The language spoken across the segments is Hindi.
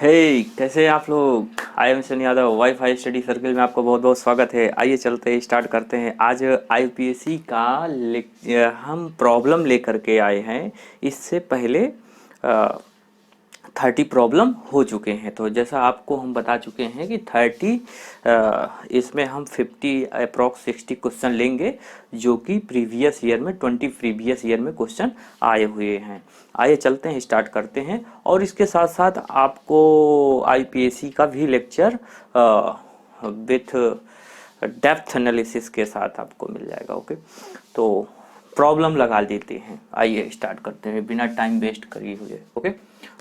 कैसे हैं आप लोग। आई एम शन यादव, वाईफाई स्टडी सर्किल में आपको बहुत बहुत स्वागत है। आइए चलते हैं, स्टार्ट करते हैं। आज आईपीएससी का हम प्रॉब्लम लेकर के आए हैं। इससे पहले 30 प्रॉब्लम हो चुके हैं। तो जैसा आपको हम बता चुके हैं कि 30 इसमें हम 50 अप्रॉक्स 60 क्वेश्चन लेंगे, जो कि प्रीवियस ईयर में 20 प्रीवियस ईयर में क्वेश्चन आए हुए हैं। आइए चलते हैं, स्टार्ट करते हैं। और इसके साथ साथ आपको आईपीएससी का भी लेक्चर विथ डेप्थ एनालिसिस के साथ आपको मिल जाएगा। ओके, तो प्रॉब्लम लगा देते हैं। आइए स्टार्ट करते हैं बिना टाइम वेस्ट करिए हुए। ओके,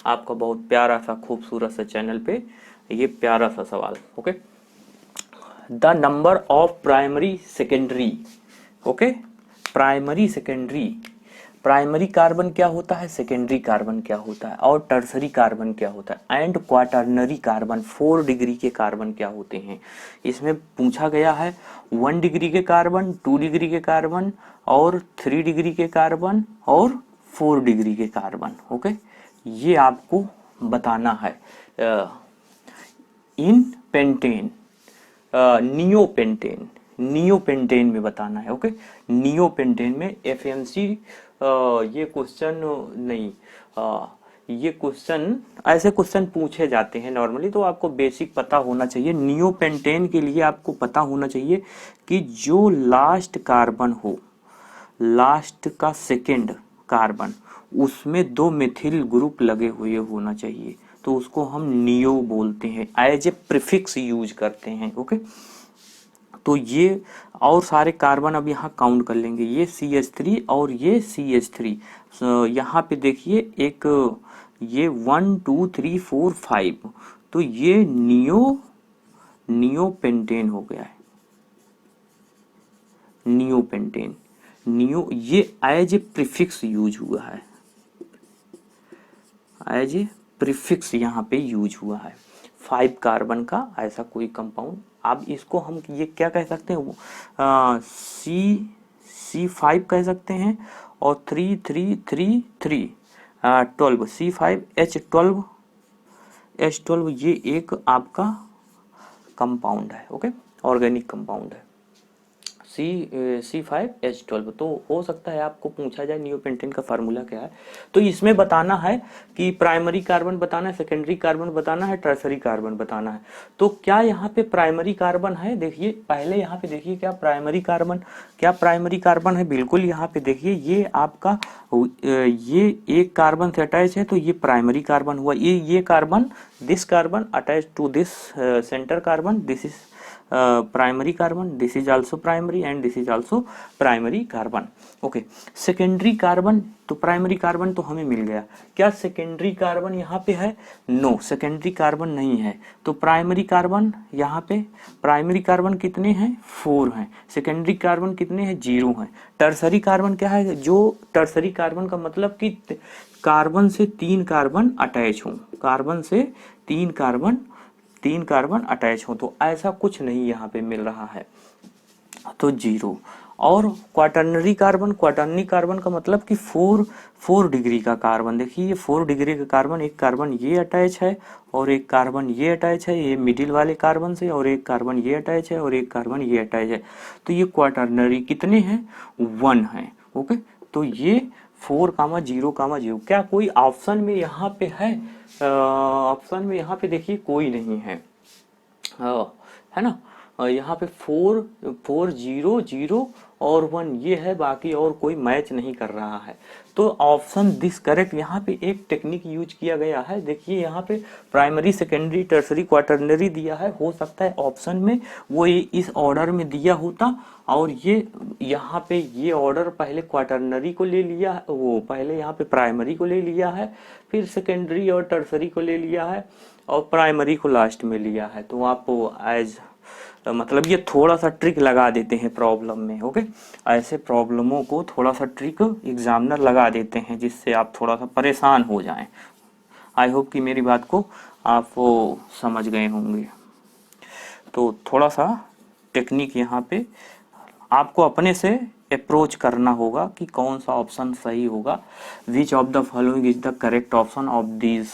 आपका बहुत प्यारा सा खूबसूरत सा चैनल पे ये प्यारा सा सवाल। Okay, the number of primary secondary. Okay, primary secondary, primary carbon क्या होता है, सेकेंडरी कार्बन क्या होता है, और टर्सरी कार्बन क्या होता है, एंड क्वाटर्नरी कार्बन 4 डिग्री के कार्बन क्या होते हैं। इसमें पूछा गया है 1 डिग्री के कार्बन, 2 डिग्री के कार्बन, और 3 डिग्री के कार्बन, और 4 डिग्री के कार्बन। ओके, ये आपको बताना है इन पेंटेन, नियोपेंटेन, नियोपेंटेन में बताना है। ओके, नियोपेंटेन में एफएमसी ये क्वेश्चन नहीं, ये क्वेश्चन, ऐसे क्वेश्चन पूछे जाते हैं नॉर्मली, तो आपको बेसिक पता होना चाहिए। नियोपेंटेन के लिए आपको पता होना चाहिए कि जो लास्ट कार्बन हो, लास्ट का सेकेंड कार्बन, उसमें 2 मिथिल ग्रुप लगे हुए होना चाहिए, तो उसको हम नियो बोलते हैं, एज ए प्रीफिक्स यूज करते हैं। ओके, तो ये और सारे कार्बन अब यहाँ काउंट कर लेंगे। ये CH3 और ये CH3, यहाँ पे देखिए एक, ये 1 2 3 4 5, तो ये नियोपेंटेन हो गया है। नियोपेंटेन, नियो, ये एज ए प्रीफिक्स यूज हुआ है, एज ए प्रीफिक्स यहाँ पे यूज हुआ है। 5 कार्बन का ऐसा कोई कंपाउंड, अब इसको हम ये क्या कह सकते हैं, C5 कह सकते हैं, और 3 3 3 3 12 C5H12 H12, ये एक आपका कंपाउंड है। ओके, ऑर्गेनिक कंपाउंड है C5H12। तो हो सकता है आपको पूछा जाए नियोपेंटेन का फार्मूला क्या है, तो इसमें बताना है कि प्राइमरी कार्बन बताना है, सेकेंडरी कार्बन बताना है, टर्सरी कार्बन बताना है। तो क्या यहाँ पे प्राइमरी कार्बन है, देखिए पहले यहाँ पे देखिए क्या प्राइमरी कार्बन, क्या प्राइमरी कार्बन है, बिल्कुल यहाँ पे देखिए ये आपका, ये एक कार्बन से अटैच है, तो ये प्राइमरी कार्बन हुआ। ये carbon, this carbon attach to this centre carbon, this is primary carbon, this is also primary and this is also primary carbon. Okay, secondary carbon, तो प्राइमरी कार्बन तो हमें मिल गया। क्या सेकेंडरी कार्बन यहाँ पे है? नो, सेकेंडरी कार्बन नहीं है। तो प्राइमरी कार्बन यहाँ पे, प्राइमरी कार्बन कितने हैं? 4 हैं। सेकेंडरी कार्बन कितने हैं? 0 हैं। टर्सरी कार्बन क्या है? जो टर्सरी कार्बन का मतलब कि कार्बन से 3 कार्बन अटैच हों, कार्बन से 3 कार्बन अटैच हो, तो ऐसा कुछ नहीं यहाँ पे मिल रहा है, तो 0। और क्वाटर्नरी कार्बन, क्वाटर्नरी कार्बन का मतलब कि 4 डिग्री का कार्बन, देखिए ये 4 डिग्री का कार्बन, एक कार्बन ये अटैच है और एक कार्बन ये अटैच है, ये मिडिल वाले कार्बन से, और एक कार्बन ये अटैच है और एक कार्बन ये अटैच है, तो ये क्वाटर्नरी कितने हैं? 1 है। ओके, तो ये 4,0,0। क्या कोई ऑप्शन में यहाँ पे है? ऑप्शन में यहाँ पे देखिए कोई नहीं है, है ना। यहाँ पे 4 4 0 0 और 1 ये है, बाकी और कोई मैच नहीं कर रहा है। तो ऑप्शन दिस करेक्ट। यहाँ पे एक टेक्निक यूज किया गया है, देखिए यहाँ पे प्राइमरी, सेकेंडरी, टर्सरी, क्वाटर्नरी दिया है। हो सकता है ऑप्शन में वो ये इस ऑर्डर में दिया होता, और ये यहाँ पे ये ऑर्डर पहले क्वाटर्नरी को ले लिया है, वो पहले यहाँ पे प्राइमरी को ले लिया है, फिर सेकेंडरी और टर्सरी को ले लिया है, और प्राइमरी को लास्ट में लिया है। तो आप एज मतलब ये थोड़ा सा ट्रिक लगा देते हैं प्रॉब्लम में। ओके, ऐसे प्रॉब्लमों को थोड़ा सा ट्रिक एग्जामिनर लगा देते हैं, जिससे आप थोड़ा सा परेशान हो जाएं। आई होप कि मेरी बात को आप वो समझ गए होंगे। तो थोड़ा सा टेक्निक यहाँ पे आपको अपने से अप्रोच करना होगा कि कौन सा ऑप्शन सही होगा। Which of the following is the correct option of these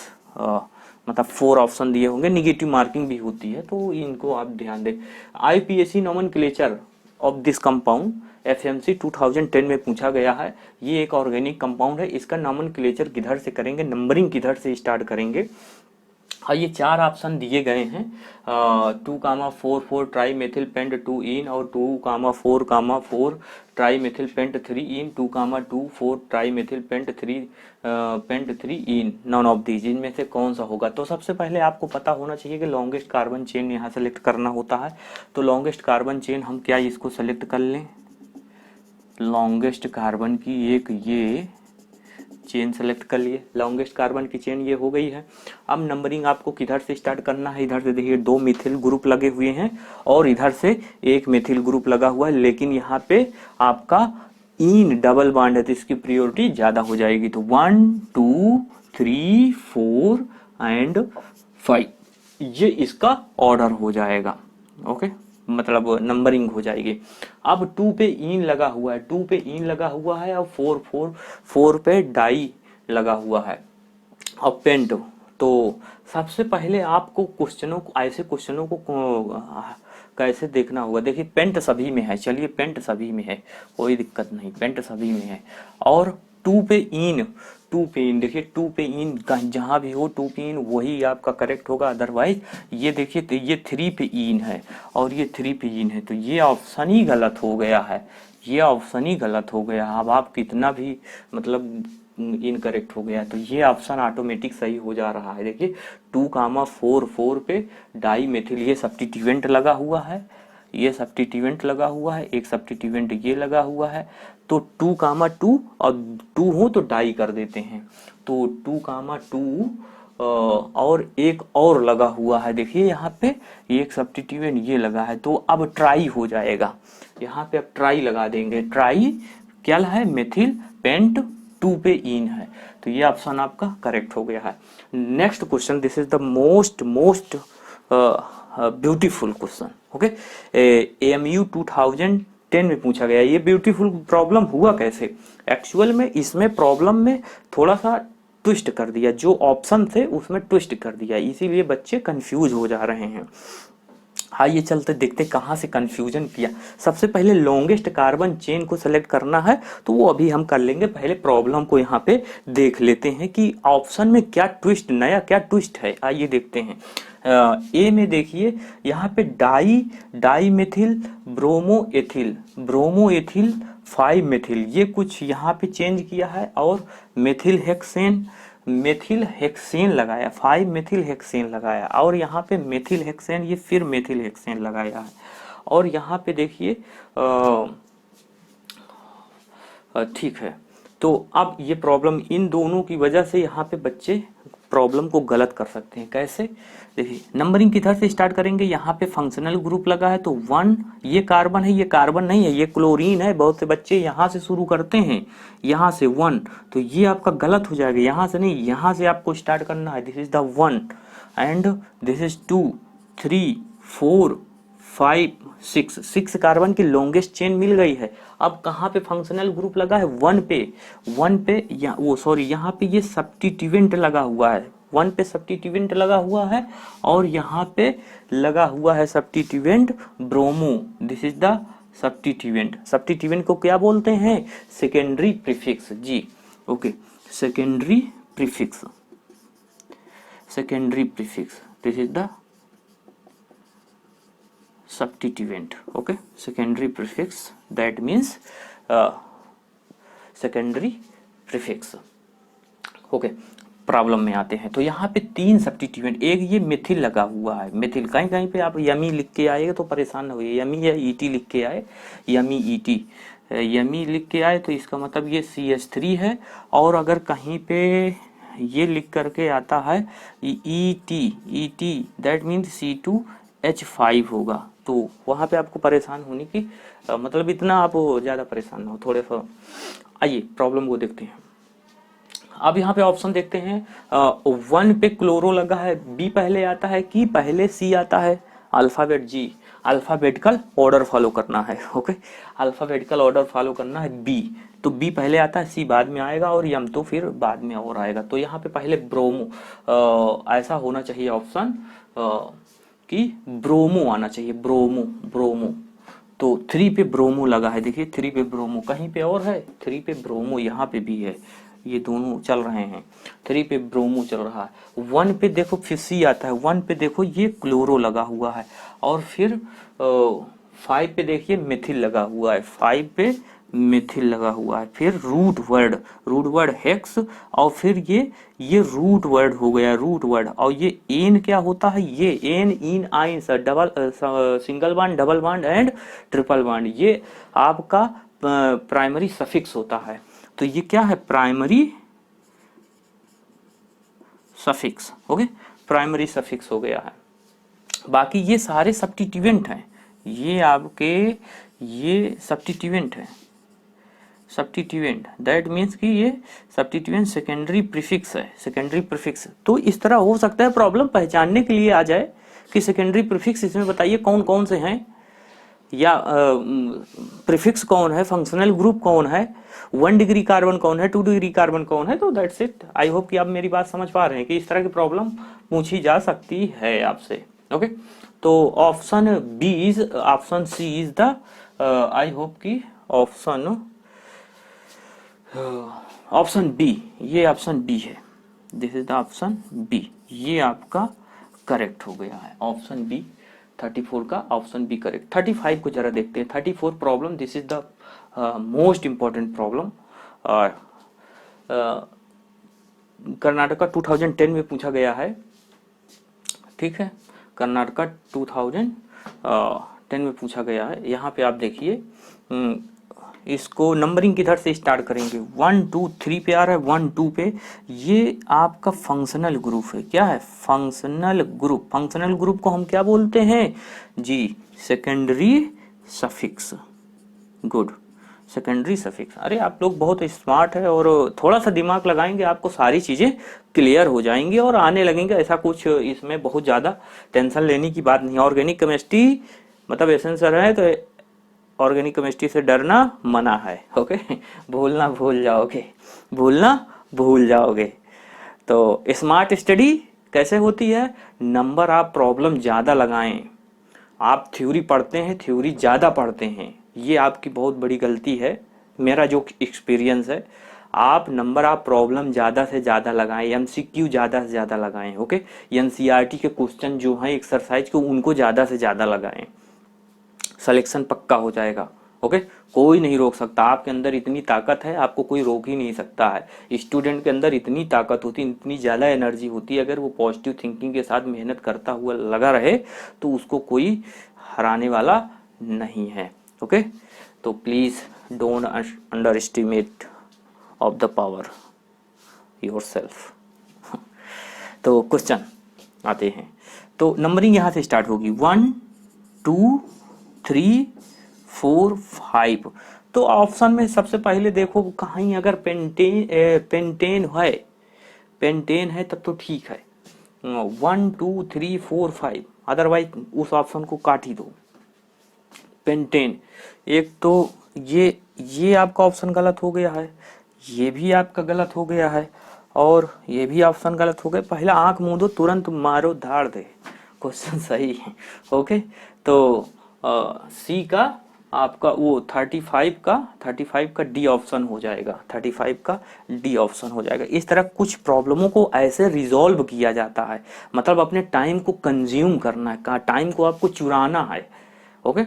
मतलब 4 ऑप्शन दिए होंगे, निगेटिव मार्किंग भी होती है, तो इनको आप ध्यान दें। IUPAC nomenclature of this compound FMC 2010 में पूछा गया है। ये एक ऑर्गेनिक कंपाउंड है, इसका नोमेनक्लेचर किधर से करेंगे, नंबरिंग किधर से स्टार्ट करेंगे। हाँ, ये 4 ऑप्शन दिए गए हैं, 2,4,4 ट्राई मेथिल पेंट 2 इन और 2,4,4 trimethyl pent 3 ene, 2,2,4 trimethyl pent 3 ene, none of these, इनमें से कौन सा होगा। तो सबसे पहले आपको पता होना चाहिए कि लॉन्गेस्ट कार्बन चेन यहाँ सेलेक्ट करना होता है। तो लॉन्गेस्ट कार्बन चेन हम क्या इसको सेलेक्ट कर लें, लॉन्गेस्ट कार्बन की एक ये चेन सेलेक्ट कर लिए, लॉन्गेस्ट कार्बन की चेन ये हो गई है। अब नंबरिंग आपको किधर से स्टार्ट करना है, इधर से देखिए 2 मिथिल ग्रुप लगे हुए हैं और इधर से 1 मिथिल ग्रुप लगा हुआ है, लेकिन यहाँ पे आपका इन डबल बॉन्ड है तो इसकी प्रायोरिटी ज्यादा हो जाएगी। तो 1 2 3 4 एंड 5 ये इसका ऑर्डर हो जाएगा। ओके, मतलब नंबरिंग हो जाएगी। अब 2 पे इन लगा हुआ है, 2 पे इन लगा हुआ है, और 4 पे डाई लगा हुआ है और पेंट। तो सबसे पहले आपको क्वेश्चनों को, ऐसे क्वेश्चनों को कैसे देखना होगा। देखिए पेंट सभी में है, चलिए पेंट सभी में है, कोई दिक्कत नहीं, पेंट सभी में है। और 2 पे इन, देखिए 2 पे इन जहां भी हो 2 पे इन वही आपका करेक्ट होगा। अदरवाइज ये देखिए तो ये 3 पे इन है और ये 3 पे इन है, तो ये ऑप्शन ही गलत हो गया है, ये ऑप्शन ही गलत हो गया। अब आप कितना भी मतलब इनकरेक्ट हो गया, तो ये ऑप्शन ऑटोमेटिक सही हो जा रहा है। देखिए 2,4,4 पे डाई मेथिल ये सब्स्टिट्यूएंट लगा हुआ है, ये सब्स्टिट्यूएंट लगा हुआ है, एक सब्स्टिट्यूएंट ये लगा हुआ है। तो 2,2 और 2 हो तो डाई कर देते हैं, तो 2,2 और एक और लगा हुआ है, देखिए यहाँ पे एक सब्स्टिट्यूएंट ये लगा है, तो अब ट्राई हो जाएगा। यहाँ पे अब ट्राई लगा देंगे, ट्राई क्या है, मेथिल पेंट 2 पे इन है, तो ये ऑप्शन आपका करेक्ट हो गया है। Next question, this is the most beautiful question. Okay, AMU 2010 में पूछा गया। ये ब्यूटीफुल प्रॉब्लम हुआ कैसे, एक्चुअल में इसमें प्रॉब्लम में थोड़ा सा ट्विस्ट कर दिया, जो ऑप्शन थे उसमें ट्विस्ट कर दिया, इसीलिए बच्चे कंफ्यूज हो जा रहे हैं। आइए चलते देखते कहाँ से कंफ्यूजन किया। सबसे पहले लॉन्गेस्ट कार्बन चेन को सेलेक्ट करना है, तो वो अभी हम कर लेंगे, पहले प्रॉब्लम को यहाँ पे देख लेते हैं कि ऑप्शन में क्या ट्विस्ट, नया क्या ट्विस्ट है। आइए देखते हैं। ए में देखिए यहाँ पे dimethyl bromoethyl 5 methyl ये कुछ यहाँ पे चेंज किया है, और मेथिल हेक्सेन लगाया, 5 मेथिल हेक्सेन लगाया, और यहाँ पे मेथिल हेक्सेन ये फिर मेथिल हेक्सेन लगाया है। और यहाँ पे देखिए ठीक है, तो अब ये प्रॉब्लम इन दोनों की वजह से यहाँ पे बच्चे प्रॉब्लम को गलत कर सकते हैं। कैसे, देखिए नंबरिंग किधर से स्टार्ट करेंगे, यहाँ पे फंक्शनल ग्रुप लगा है तो 1, ये कार्बन है, ये कार्बन नहीं है, ये क्लोरीन है। बहुत से बच्चे यहाँ से शुरू करते हैं, यहाँ से 1, तो ये आपका गलत हो जाएगा, यहाँ से नहीं, यहाँ से आपको स्टार्ट करना है। This is the 1 and this is 2 3 4 5 6 carbon की लॉन्गेस्ट चेन मिल गई है। अब कहाँ पे फंक्शनल ग्रुप लगा है, 1 पे यहाँ पे ये सब्स्टिट्यूएंट लगा हुआ है, 1 पे सब्स्टिट्यूएंट लगा हुआ है, और यहाँ पे लगा हुआ है substituent bromo. This is the substituent को क्या बोलते हैं, सेकेंडरी प्रीफिक्स जी। Okay, secondary prefix, this is the substituent. Okay, secondary prefix, that means secondary prefix. Okay, problem में आते हैं। तो यहाँ पे 3 सब्स्टिट्यूएंट, एक ये मेथिल लगा हुआ है, मेथिल कहीं कहीं पे आप यमी लिख के आएगा तो परेशान न होइए, यमी या ईटी लिख के आए, यमी लिख के आए तो इसका मतलब ये CH3 है। और अगर कहीं पे ये लिख करके आता है ET, दैट मीन्स C2H5 होगा, तो वहाँ पे आपको परेशान होने की मतलब इतना आप ज़्यादा परेशान ना हो, थोड़े सा। आइए प्रॉब्लम को देखते हैं। अब यहाँ पे ऑप्शन देखते हैं, 1 पे क्लोरो लगा है, बी पहले आता है कि पहले सी आता है, अल्फाबेट जी। अल्फाबेटिकल ऑर्डर फॉलो करना है। ओके, अल्फाबेटिकल ऑर्डर फॉलो करना है। बी, तो बी पहले आता है, सी बाद में आएगा और यम तो फिर बाद में और आएगा। तो यहाँ पे पहले ब्रोमो, ऐसा होना चाहिए ऑप्शन कि ब्रोमो आना चाहिए, ब्रोमो, ब्रोमो। तो 3 पे ब्रोमो लगा है, देखिए 3 पे ब्रोमो, कहीं पे और है 3 पे ब्रोमो, यहाँ पे भी है, ये दोनों चल रहे हैं। 3 पे ब्रोमो चल रहा है। 1 पे देखो फिर सी आता है, 1 पे देखो ये क्लोरो लगा हुआ है, और फिर 5 पे देखिए मिथिल लगा हुआ है, 5 पे मिथिल लगा हुआ है। फिर root word, root word hex, और फिर ये रूट वर्ड हो गया, रूट वर्ड। और ये एन क्या होता है, ये एन इन आइन double, single bond, double bond and triple bond, ये आपका प्राइमरी सफिक्स होता है। तो ये क्या है, primary suffix. Okay, primary suffix हो गया है। बाकी ये सारे सब्स्टिट्यूएंट हैं, ये आपके ये सब्स्टिट्यूएंट है, सब्स्टिट्यूएंट, दैट मीन्स कि ये सब्स्टिट्यूएंट सेकेंडरी प्रीफिक्स है, सेकेंडरी प्रीफिक्स। तो इस तरह हो सकता है प्रॉब्लम पहचानने के लिए आ जाए कि सेकेंडरी प्रीफिक्स इसमें बताइए कौन कौन से हैं, या प्रीफिक्स कौन है, फंक्शनल ग्रुप कौन है, 1 डिग्री कार्बन कौन है, 2 डिग्री कार्बन कौन है। तो दैट्स इट। आई होप कि आप मेरी बात समझ पा रहे हैं कि इस तरह की प्रॉब्लम पूछी जा सकती है आपसे। ओके, तो option B is, option C is the, I hope कि ऑप्शन बी, ये ऑप्शन बी है, this is the option B, ये आपका करेक्ट हो गया है, ऑप्शन बी 34 का ऑप्शन बी करेक्ट। 35 को जरा देखते हैं। 34 problem, this is the most important problem. Karnataka 2010 में पूछा गया है, ठीक है, कर्नाटका 2010 में पूछा गया है। यहाँ पे आप देखिए, इसको नंबरिंग किधर से स्टार्ट करेंगे, 1 2 3 पे आ रहा है, 1 2 पे, ये आपका फंक्शनल ग्रुप है। क्या है, फंक्शनल ग्रुप। फंक्शनल ग्रुप को हम क्या बोलते हैं जी, secondary suffix. Good, secondary suffix. अरे आप लोग बहुत स्मार्ट है, और थोड़ा सा दिमाग लगाएंगे आपको सारी चीजें क्लियर हो जाएंगी और आने लगेंगे। ऐसा कुछ इसमें बहुत ज्यादा टेंशन लेने की बात नहीं। ऑर्गेनिक केमिस्ट्री मतलब एसेंशियल है, तो ऑर्गेनिक केमिस्ट्री से डरना मना है। ओके, भूलना भूल जाओगे, भूलना भूल जाओगे। तो स्मार्ट स्टडी कैसे होती है, नंबर आप प्रॉब्लम ज्यादा लगाएं। आप थ्योरी पढ़ते हैं, थ्योरी ज्यादा पढ़ते हैं, ये आपकी बहुत बड़ी गलती है। मेरा जो एक्सपीरियंस है, आप नंबर आप प्रॉब्लम ज्यादा से ज्यादा लगाएं, एमसीक्यू ज्यादा से ज्यादा लगाएं। ओके, एनसीईआरटी के क्वेश्चन जो हैं एक्सरसाइज को, उनको ज्यादा से ज्यादा लगाएं, सिलेक्शन पक्का हो जाएगा। ओके, कोई नहीं रोक सकता, आपके अंदर इतनी ताकत है, आपको कोई रोक ही नहीं सकता है। स्टूडेंट के अंदर इतनी ताकत होती है, इतनी ज्यादा एनर्जी होती है, अगर वो पॉजिटिव थिंकिंग के साथ मेहनत करता हुआ लगा रहे तो उसको कोई हराने वाला नहीं है। ओके, तो please don't under estimate of the power yourself. तो क्वेश्चन आते हैं, तो नंबरिंग यहां से स्टार्ट होगी, 1 2 3 4 5। तो ऑप्शन में सबसे पहले देखो कहीं अगर पेंटेन है, पेंटेन है तब तो ठीक है, 1 2 3 4 5, अदरवाइज उस ऑप्शन को काट ही दो। पेंटेन, एक तो ये आपका ऑप्शन गलत हो गया है, ये भी आपका गलत हो गया है, और ये भी ऑप्शन गलत हो गया। पहला आंख मूंदो तुरंत मारो धाड़ दे, क्वेश्चन सही है। ओके, तो सी का आपका वो 35 का डी ऑप्शन हो जाएगा, 35 का डी ऑप्शन हो जाएगा। इस तरह कुछ प्रॉब्लमों को ऐसे रिजॉल्व किया जाता है, मतलब अपने टाइम को कंज्यूम करना है, टाइम को आपको चुराना है। ओके,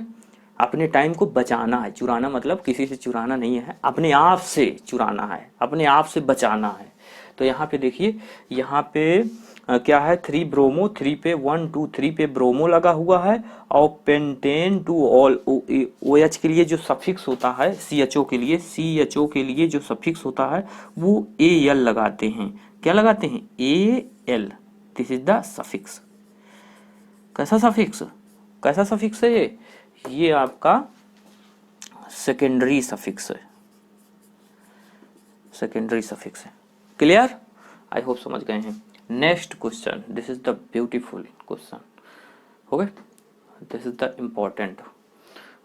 अपने टाइम को बचाना है, चुराना मतलब किसी से चुराना नहीं है, अपने आप से चुराना है, अपने आप से बचाना है। तो यहाँ पे देखिए, यहाँ पे क्या है, 3 ब्रोमो, 3 पे 1 2 3 पे ब्रोमो लगा हुआ है, और पेंटेन टू ऑल OH के लिए जो सफिक्स होता है, CHO के लिए जो सफिक्स होता है वो AL लगाते हैं। क्या लगाते हैं, AL, this is the suffix. कैसा सफिक्स, कैसा सफिक्स है ये आपका सेकेंडरी सफिक्स है, सेकेंडरी सफिक्स है। क्लियर, आई होप समझ गए हैं। Next question, this is the beautiful question. Okay, this is the important,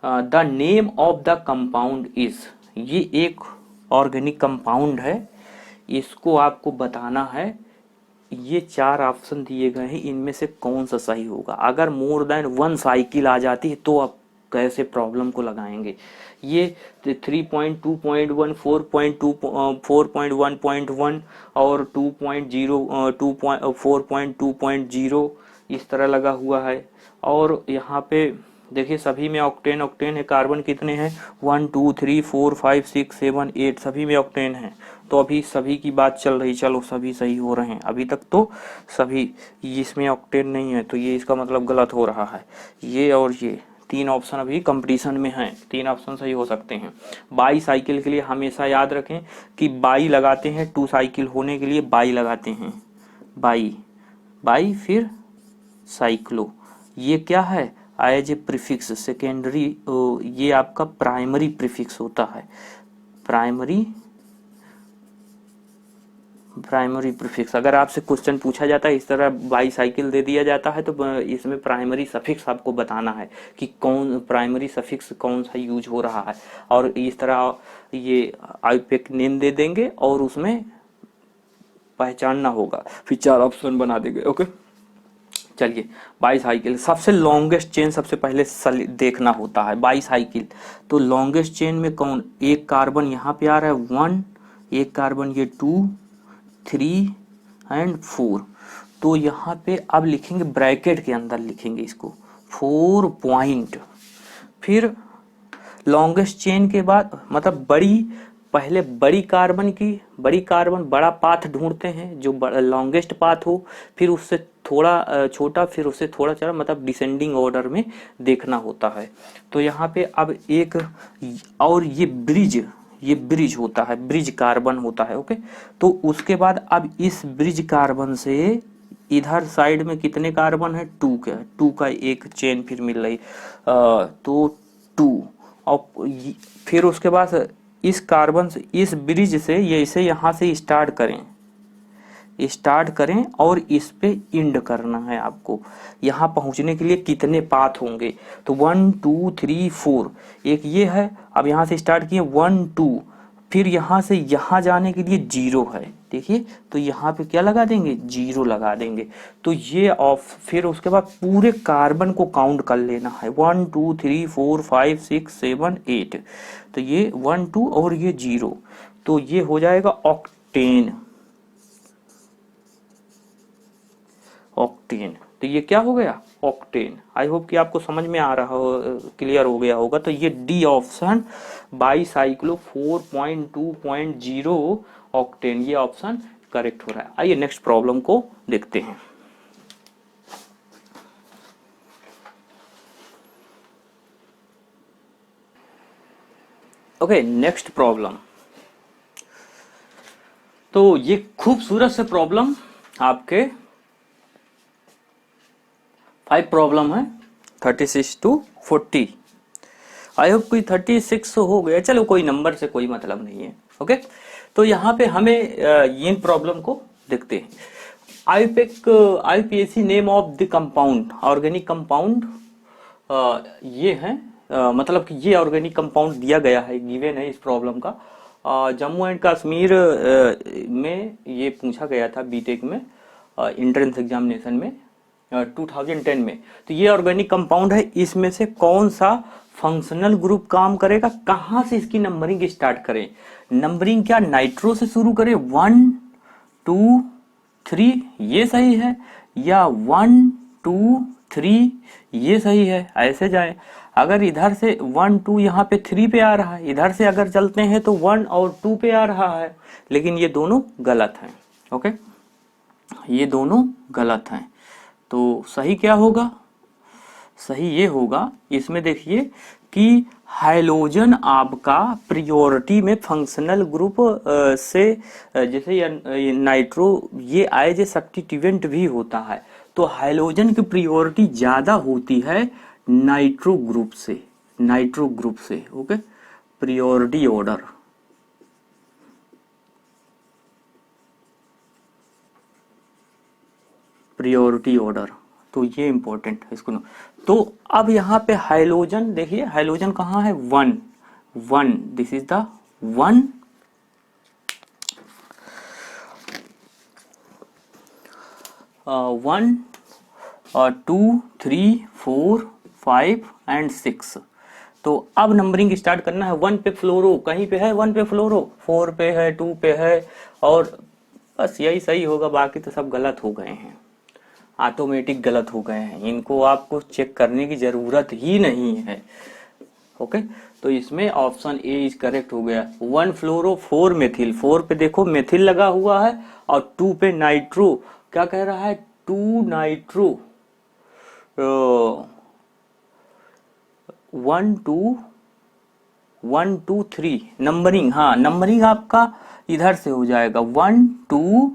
the name of the compound is, ये एक ऑर्गेनिक कंपाउंड है, इसको आपको बताना है। ये 4 ऑप्शन दिए गए हैं, इनमें से कौन सा सही होगा। अगर मोर देन 1 साइकिल आ जाती है तो आप कैसे प्रॉब्लम को लगाएंगे। ये 3.2.1, 4.2, 4.1.1 और 4.2.0 इस तरह लगा हुआ है। और यहाँ पे देखिए सभी में ऑक्टेन ऑक्टेन है। कार्बन कितने हैं, 1 2 3 4 5 6 7 8, सभी में ऑक्टेन है। तो अभी सभी की बात चल रही, चलो सभी सही हो रहे हैं अभी तक तो सभी। इसमें ऑक्टेन नहीं है तो ये इसका मतलब गलत हो रहा है। ये और ये 3 ऑप्शन अभी कंपटीशन में हैं, 3 ऑप्शन सही हो सकते हैं। बाई साइकिल के लिए हमेशा याद रखें कि बाई लगाते हैं, 2 साइकिल होने के लिए बाई लगाते हैं, बाई बाई फिर साइक्लो। ये क्या है, एज ए प्रीफिक्स सेकेंडरी, ये आपका प्राइमरी प्रीफिक्स होता है, प्राइमरी प्रीफिक्स। अगर आपसे क्वेश्चन पूछा जाता है इस तरह बाई साइकिल दे दिया जाता है तो इसमें प्राइमरी सफिक्स आपको बताना है कि कौन प्राइमरी सफिक्स कौन सा यूज हो रहा है। और इस तरह ये आईपेक नेम दे देंगे और उसमें पहचानना होगा, फिर 4 ऑप्शन बना देंगे। ओके चलिए, बाई साइकिल सबसे लॉन्गेस्ट चेन सबसे पहले देखना होता है। बाई साइकिल तो लॉन्गेस्ट चेन में कौन, एक कार्बन यहाँ पे आ रहा है 1, एक कार्बन ये 2 3 एंड 4। तो यहाँ पे अब लिखेंगे ब्रैकेट के अंदर लिखेंगे इसको 4 पॉइंट। फिर लॉन्गेस्ट चेन के बाद मतलब पहले बड़ी कार्बन बड़ा पाथ ढूंढते हैं जो लॉन्गेस्ट पाथ हो, फिर उससे थोड़ा छोटा, फिर उससे थोड़ा छोटा, मतलब डिसेंडिंग ऑर्डर में देखना होता है। तो यहाँ पे अब एक और ये ब्रिज होता है, ब्रिज कार्बन होता है। ओके, तो उसके बाद अब इस ब्रिज कार्बन से इधर साइड में कितने कार्बन है, 2 का एक चेन फिर मिल रही, तो 2। और फिर उसके बाद इस कार्बन से, इस ब्रिज से ये इसे यहाँ से स्टार्ट करें और इस पे इंड करना है आपको। यहाँ पहुंचने के लिए कितने पाथ होंगे, तो 1 2 3 4, एक ये है। अब यहाँ से स्टार्ट किए 1 2, फिर यहाँ से यहाँ जाने के लिए 0 है, देखिए तो यहाँ पे क्या लगा देंगे, 0 लगा देंगे। तो ये ऑफ, फिर उसके बाद पूरे कार्बन को काउंट कर लेना है, 1 2 3 4 5 6 7 8। तो ये 1 2 और ये 0, तो ये हो जाएगा ऑक्टेन। तो ये क्या हो गया, ऑक्टेन। आई होप कि आपको समझ में आ रहा हो, क्लियर हो गया होगा। तो ये D option by cyclo 4.2.0 octane, ये ऑप्शन करेक्ट हो रहा है। आइए नेक्स्ट प्रॉब्लम को देखते हैं। Okay, next problem. तो ये खूबसूरत से प्रॉब्लम आपके 5 प्रॉब्लम है, 36 to 40। आई होप कोई 36 हो गया, चलो कोई नंबर से कोई मतलब नहीं है। ओके, तो यहाँ पे हमें इन प्रॉब्लम को देखते हैं। IUPAC name of the compound, organic compound ये है, मतलब कि ये ऑर्गेनिक कंपाउंड दिया गया है, गिवन है इस प्रॉब्लम का। जम्मू एंड कश्मीर में ये पूछा गया था बीटेक में, एंट्रेंस एग्जामिनेशन में 2010 में। तो ये ऑर्गेनिक कंपाउंड है, इसमें से कौन सा फंक्शनल ग्रुप काम करेगा, कहां से इसकी नंबरिंग स्टार्ट करें। नंबरिंग क्या नाइट्रो से शुरू करें, 1 2 3 ये सही है, या 1 2 3 ये सही है, ऐसे जाए। अगर इधर से 1 2 यहाँ पे 3 पे आ रहा है, इधर से अगर चलते हैं तो 1 और 2 पे आ रहा है, लेकिन ये दोनों गलत हैं। ओके, ये दोनों गलत हैं। तो सही क्या होगा, सही ये होगा, इसमें देखिए कि हाइलोजन आपका प्रियोरिटी में फंक्शनल ग्रुप से जैसे नाइट्रो ये एज ए सब्स्टिट्यूएंट भी होता है, तो हाइलोजन की प्रियोरिटी ज्यादा होती है नाइट्रो ग्रुप से। ओके, प्रियोरिटी ऑर्डर, तो ये इंपॉर्टेंट है इसको। तो अब यहाँ पे हाइलोजन देखिए, हाइलोजन कहाँ है, 1 1, दिस इज द 1 1 2 3 4 5 एंड 6। तो अब नंबरिंग स्टार्ट करना है। 1 पे फ्लोरो, कहीं पे है 1 पे फ्लोरो, 4 पे है, 2 पे है, और बस यही सही होगा, बाकी तो सब गलत हो गए हैं, ऑटोमेटिक गलत हो गए हैं, इनको आपको चेक करने की जरूरत ही नहीं है। ओके, तो इसमें ऑप्शन ए इज करेक्ट हो गया। 1 फ्लोरो 4 मेथिल, 4 पे देखो मेथिल लगा हुआ है, और 2 पे नाइट्रो, क्या कह रहा है, 2 नाइट्रो 1 2 3 नंबरिंग, हाँ नंबरिंग आपका इधर से हो जाएगा 1 2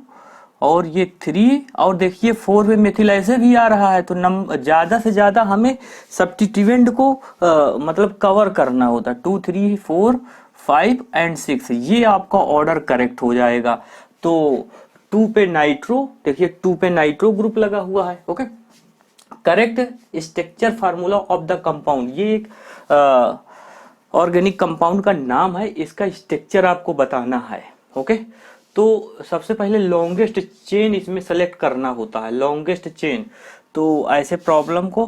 और ये 3, और देखिए 4 पे मेथिल ऐसे भी आ रहा है, तो ज्यादा से ज्यादा हमें सब्स्टिट्यूएंट को मतलब कवर करना होता है। 2 3 4 5 एंड 6, ये आपका ऑर्डर करेक्ट हो जाएगा। तो 2 पे नाइट्रो, देखिए 2 पे नाइट्रो ग्रुप लगा हुआ है। Okay, correct structure formula of the compound, ये एक ऑर्गेनिक कंपाउंड का नाम है, इसका स्ट्रक्चर आपको बताना है। ओके, तो सबसे पहले लॉन्गेस्ट चेन इसमें सेलेक्ट करना होता है, लॉन्गेस्ट चेन। तो ऐसे प्रॉब्लम को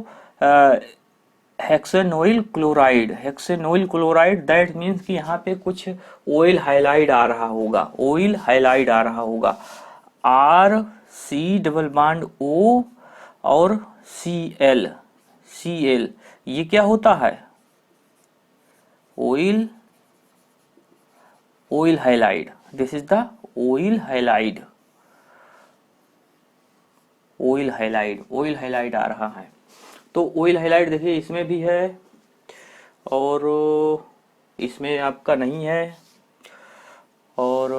हेक्सेनोइल क्लोराइड, हेक्सेनोइल क्लोराइड, दैट मीन्स कि यहाँ पे कुछ ऑयल हाइलाइड आ रहा होगा, ऑयल हाइलाइड आ रहा होगा, R C double bond O और सी एल, सी एल, ये क्या होता है, acyl, acyl halide, this is the acyl halide, acyl halide, acyl halide आ रहा है। तो ऑयल हाइलाइड देखिए इसमें भी है और इसमें आपका नहीं है, और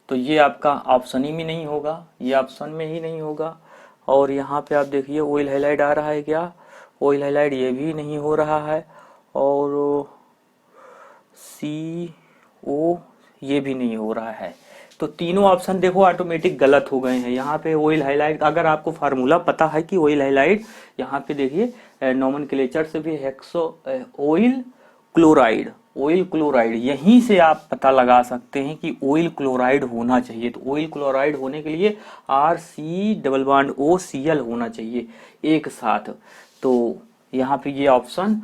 तो ये आपका ऑप्शन ही में नहीं होगा, ये ऑप्शन में ही नहीं होगा। और यहाँ पे आप देखिए ऑयल हाइलाइड आ रहा है क्या, ऑयल हाइलाइड ये भी नहीं हो रहा है, और सी ओ ये भी नहीं हो रहा है। तो तीनों ऑप्शन देखो ऑटोमेटिक गलत हो गए हैं। यहाँ पे ऑयल हाइलाइट, अगर आपको फार्मूला पता है कि ऑयल हाइलाइट, यहाँ पे देखिए नोमेनक्लेचर से भी hexo oil chloride, oil chloride, यहीं से आप पता लगा सकते हैं कि ऑयल क्लोराइड होना चाहिए। तो ऑयल क्लोराइड होने के लिए R C double bond O C L होना चाहिए एक साथ। तो यहाँ पे ये ऑप्शन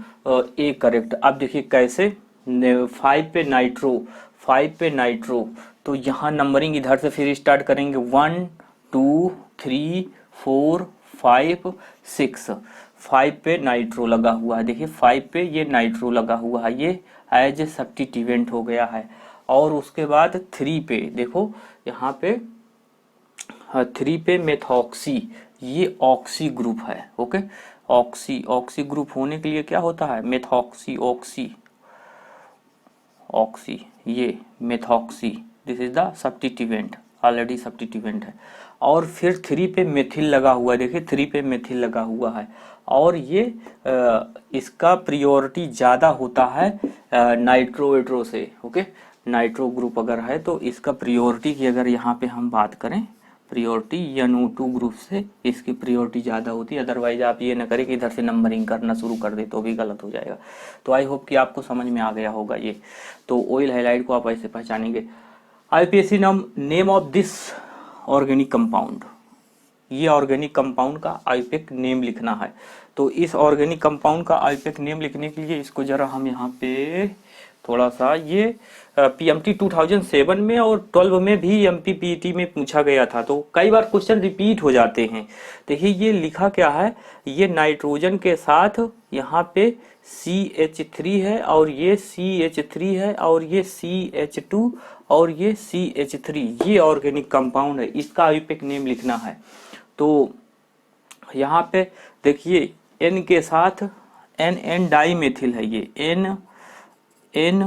ए करेक्ट। अब देखिए कैसे, 5 पे नाइट्रो, 5 पे नाइट्रो, तो यहाँ नंबरिंग इधर से फिर स्टार्ट करेंगे, 1 2 3 4 5 6, 5 पे नाइट्रो लगा हुआ है, देखिए 5 पे ये नाइट्रो लगा हुआ है, ये एज ए सब्स्टिट्यूएंट हो गया है। और उसके बाद 3 पे देखो, यहाँ पे 3 पे मेथॉक्सी, ये ऑक्सी ग्रुप है। ओके, ऑक्सी, ऑक्सी ग्रुप होने के लिए क्या होता है, मेथॉक्सी, ऑक्सी, ऑक्सी, ये methoxy, this is the substituent, already substituent है। और फिर 3 पे मेथिल लगा हुआ है, देखिए 3 पे मेथिल लगा हुआ है, और ये इसका प्रियोरिटी ज्यादा होता है नाइट्रो वेट्रो से। ओके, नाइट्रो ग्रुप अगर है तो इसका प्रियोरिटी की अगर यहाँ पे हम बात करें, प्रियोरिटी NO2 ग्रुप से इसकी प्रियोरिटी ज़्यादा होती है। अदरवाइज आप ये ना करें कि इधर से नंबरिंग करना शुरू कर दे, तो भी गलत हो जाएगा। तो आई होप कि आपको समझ में आ गया होगा ये। तो ऑयल हाइलाइट को आप ऐसे पहचानेंगे। IUPAC name of this organic compound, ये ऑर्गेनिक कंपाउंड का IUPAC नेम लिखना है। तो इस ऑर्गेनिक कंपाउंड का IUPAC नेम लिखने के लिए इसको जरा हम यहाँ पे थोड़ा सा, ये PMT 2007 में और 12 में भी MPPT में पूछा गया था, तो कई बार क्वेश्चन रिपीट हो जाते हैं। देखिए ये लिखा क्या है, ये नाइट्रोजन के साथ यहाँ पे CH3 है, और ये CH3 है, और ये CH2 और ये CH3, ये ऑर्गेनिक कंपाउंड है, इसका IUPAC नेम लिखना है। तो यहाँ पे देखिए N के साथ N डाईमेथिल है, ये N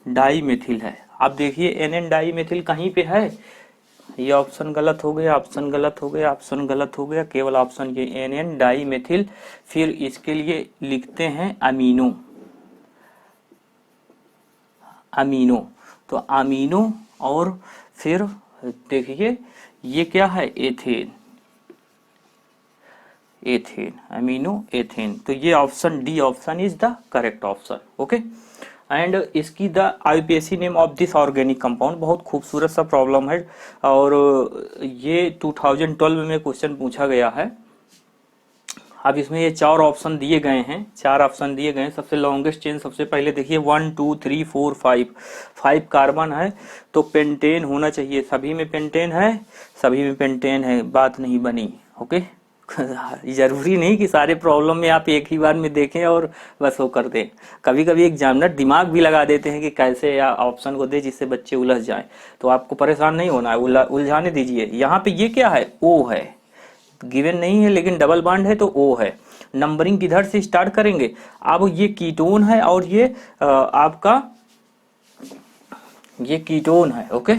डाईमेथिल है। अब देखिए NN डाईमेथिल कहीं पे है, ये ऑप्शन गलत हो गया, ऑप्शन गलत हो गया, ऑप्शन गलत हो गया, केवल ऑप्शन ये NN डाईमेथिल। फिर इसके लिए लिखते हैं अमीनो, अमीनो, तो अमीनो, और फिर देखिए ये क्या है, एथेन, एथेन, अमीनो एथेन। तो ये option D option is the correct option. Okay, and इसकी the IUPAC name of this organic compound, बहुत खूबसूरत सा प्रॉब्लम है और ये 2012 में क्वेश्चन पूछा गया है। अब इसमें ये 4 ऑप्शन दिए गए हैं, 4 ऑप्शन दिए गए हैं। सबसे लॉन्गेस्ट चेन सबसे पहले देखिए 1 2 3 4 5 कार्बन है, तो पेंटेन होना चाहिए। सभी में पेंटेन है, सभी में पेंटेन है, बात नहीं बनी। ओके, जरूरी नहीं कि सारे प्रॉब्लम में आप एक ही बार में देखें और बस वो कर दें। कभी कभी एग्जामिनर दिमाग भी लगा देते हैं कि कैसे या ऑप्शन को दे जिससे बच्चे उलझ जाएं, तो आपको परेशान नहीं होना है, उलझाने दीजिए। यहाँ पे ये क्या है, ओ है, गिवन नहीं है लेकिन डबल बॉन्ड है तो ओ है। नंबरिंग किधर से स्टार्ट करेंगे, अब ये कीटोन है और ये आपका ये कीटोन है। ओके,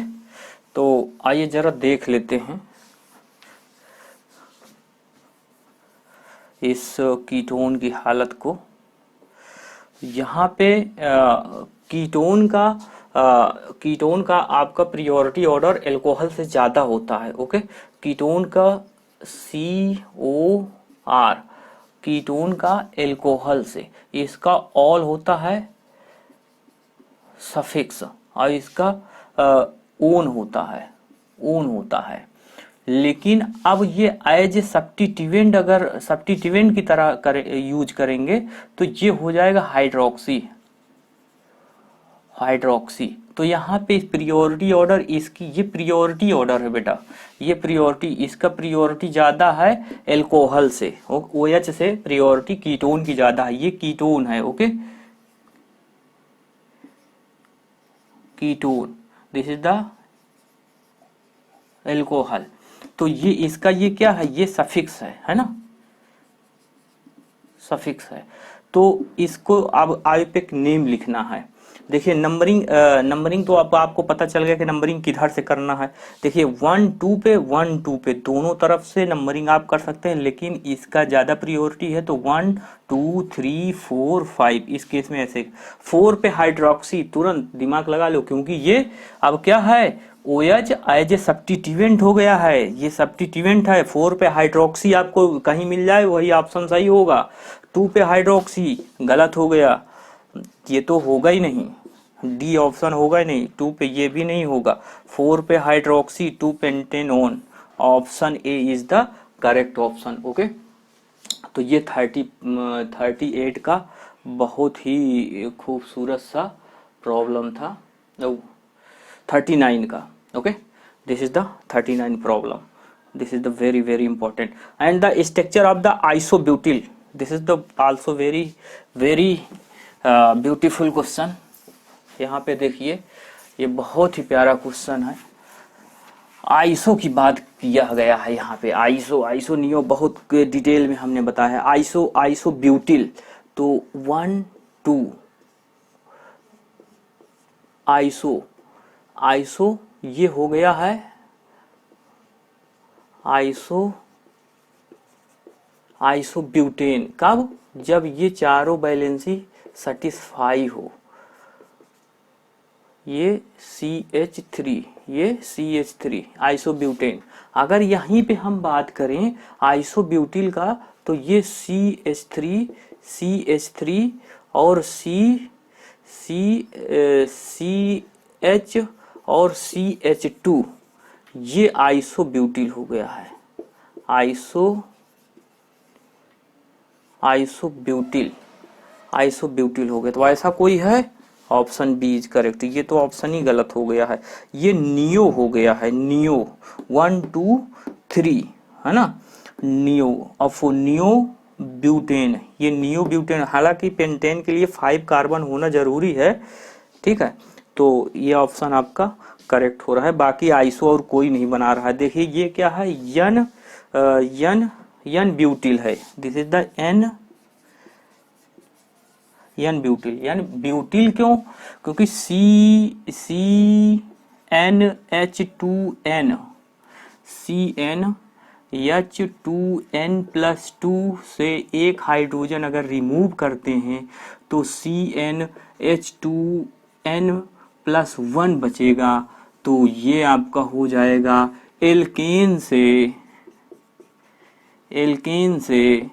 तो आइए जरा देख लेते हैं इस कीटोन की हालत को। यहाँ पे कीटोन का आपका प्रियोरिटी ऑर्डर अल्कोहल से ज्यादा होता है। ओके, कीटोन का COR, कीटोन का अल्कोहल से, इसका ऑल होता है सफिक्स और इसका ओन होता है। लेकिन अब ये एज ए सब्स्टिट्यूएंट, अगर सब्स्टिट्यूएंट की तरह यूज करेंगे तो ये हो जाएगा हाइड्रोक्सी। तो यहाँ पे प्रियोरिटी ऑर्डर इसकी, ये प्रियोरिटी ऑर्डर है बेटा, ये प्रियोरिटी, इसका प्रियोरिटी ज्यादा है एल्कोहल से, OH से प्रियोरिटी कीटोन की ज्यादा है। ये कीटोन है। Okay, ketone, this is the alcohol. तो ये इसका ये क्या है, ये सफिक्स है ना, सफिक्स है। तो इसको अब आईयूपीएसी नेम लिखना है। देखिए नंबरिंग तो अब आपको पता चल गया कि नंबरिंग किधर से करना है। देखिए 1 2 पे दोनों तरफ से नंबरिंग आप कर सकते हैं, लेकिन इसका ज्यादा प्रायोरिटी है तो 1 2 3 4 5। इस केस में ऐसे 4 पे हाइड्रोक्सी, तुरंत दिमाग लगा लो, क्योंकि ये अब क्या है, OH एज ए सब्स्टिट्यूएंट हो गया है, ये सब्स्टिट्यूएंट है। 4 पे हाइड्रोक्सी आपको कहीं मिल जाए वही ऑप्शन सही होगा। 2 पे हाइड्रोक्सी गलत हो गया, ये तो होगा ही नहीं, डी ऑप्शन होगा ही नहीं। 2 पे ये भी नहीं होगा। 4 पे hydroxy, 2 pentanone, option A is the correct option. Okay, तो ये 38 का बहुत ही खूबसूरत सा प्रॉब्लम था। 39 का। Okay, this is the 39 problem, this is the very very important. And the structure of the isobutyl, this is the also very very beautiful question. यहाँ पे देखिए, ये बहुत ही प्यारा क्वेश्चन है। आइसो की बात किया गया है यहाँ पे, आइसो नियो बहुत डिटेल में हमने बताया है। आइसो ब्यूटिल, तो 1 2 आइसो ये हो गया है आइसो ब्यूटेन। कब, जब ये चारों बैलेंसी सेटिस्फाई हो। ये CH3 आइसोब्यूटेन। अगर यहीं पे हम बात करें आइसोब्यूटिल का, तो ये CH3 और CH और CH2, ये आइसोब्यूटिल हो गया है। आइसोब्यूटिल हो गया। तो ऐसा कोई है, ऑप्शन बी इज करेक्ट। ये तो ऑप्शन ही गलत हो गया है, ये नियो हो गया है, नियो 1 2 3 है ना, नियो। अब नियो ब्यूटेन, ये नियो ब्यूटेन, हालांकि पेंटेन के लिए 5 कार्बन होना जरूरी है, ठीक है। तो ये ऑप्शन आपका करेक्ट हो रहा है। बाकी आइसो और कोई नहीं बना रहा है। देखिए ये क्या है, यन ब्यूटिल है, this is the n butyl. यानी ब्यूटिल क्यों, क्योंकि CnH2n+2 से एक हाइड्रोजन अगर रिमूव करते हैं तो CnH2n+1 बचेगा। तो ये आपका हो जाएगा एल्केन से एल्केन से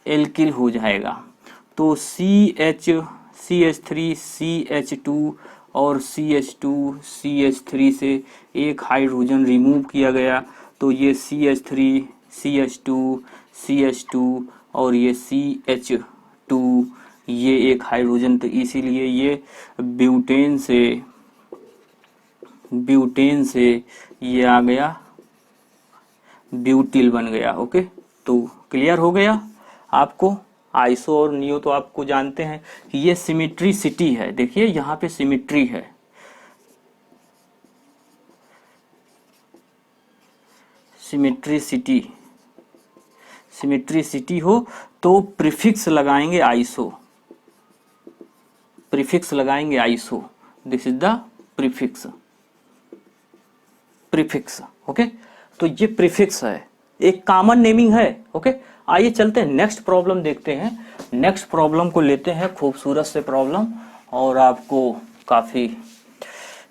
एल्किल हो जाएगा। तो CH3 CH2 और CH3 से एक हाइड्रोजन रिमूव किया गया, तो ये CH3 CH2 और ये CH2, ये एक हाइड्रोजन, तो इसीलिए ये ब्यूटेन से ये आ गया, ब्यूटिल बन गया। ओके, तो क्लियर हो गया आपको। आइसो और नियो तो आपको जानते हैं कि ये सिमिट्रिसिटी है। देखिए यहाँ पे सिमिट्री है, सिमिट्रिसिटी हो तो प्रीफिक्स लगाएंगे iso, this is the prefix. Okay, तो ये प्रीफिक्स है, एक कॉमन नेमिंग है। ओके, आइए चलते हैं नेक्स्ट प्रॉब्लम देखते हैं। नेक्स्ट प्रॉब्लम को लेते हैं, खूबसूरत से प्रॉब्लम, और आपको काफी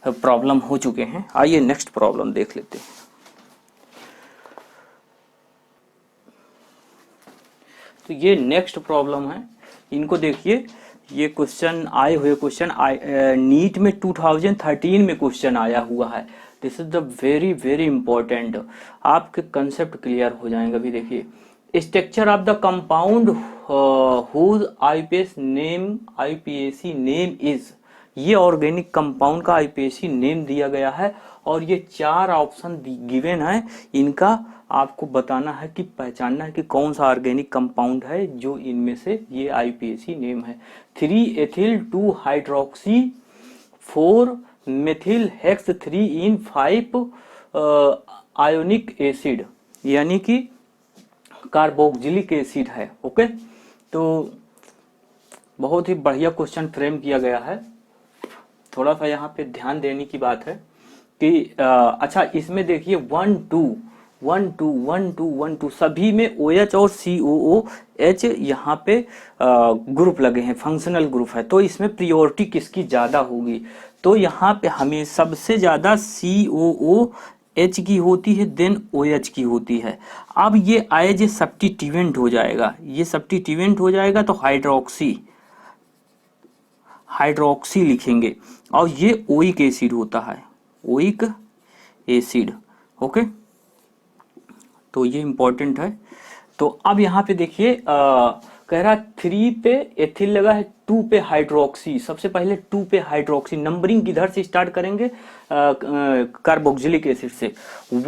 प्रॉब्लम हो चुके हैं। आइए नेक्स्ट प्रॉब्लम देख लेते हैं। तो ये नेक्स्ट प्रॉब्लम है, इनको देखिए। ये क्वेश्चन आए हुए क्वेश्चन नीट में 2013 में क्वेश्चन आया हुआ है। This is the very very important, आपके कंसेप्ट क्लियर हो जाएंगे। अभी देखिए, structure of the compound whose IUPAC name is, ये ऑर्गेनिक कंपाउंड का आईपीएसी नेम दिया गया है, और ये 4 ऑप्शन गिवन है। इनका आपको बताना है कि पहचानना है कि कौन सा ऑर्गेनिक कंपाउंड है जो इनमें से ये आईपीएसी नेम है। 3 एथिल 2 हाइड्रोक्सी 4 मेथिल हेक्स 3 इन 5 आयोनिक एसिड, यानी कि कार्बोक्सिलिक एसिड है। ओके, तो बहुत ही बढ़िया क्वेश्चन फ्रेम किया गया है। थोड़ा सा यहाँ पे ध्यान देने की बात है कि अच्छा, इसमें देखिए 1 2 सभी में OH और COOH यहाँ पे ग्रुप लगे हैं, फंक्शनल ग्रुप है। तो इसमें प्रियोरिटी किसकी ज्यादा होगी? तो यहाँ पे हमें सबसे ज्यादा COOH की होती है, देन OH की होती है। अब ये एज ए सब्स्टिट्यूएंट हो जाएगा, तो हाइड्रोक्सी लिखेंगे, और ये ओइक एसिड होता है, ओइक एसिड। ओके, तो ये इंपॉर्टेंट है। तो अब यहाँ पे देखिए कह रहा 3 पे एथिल लगा है, 2 पे हाइड्रोक्सी। सबसे पहले 2 पे हाइड्रोक्सी, नंबरिंग किधर से स्टार्ट करेंगे? कार्बोक्सिलिक एसिड से।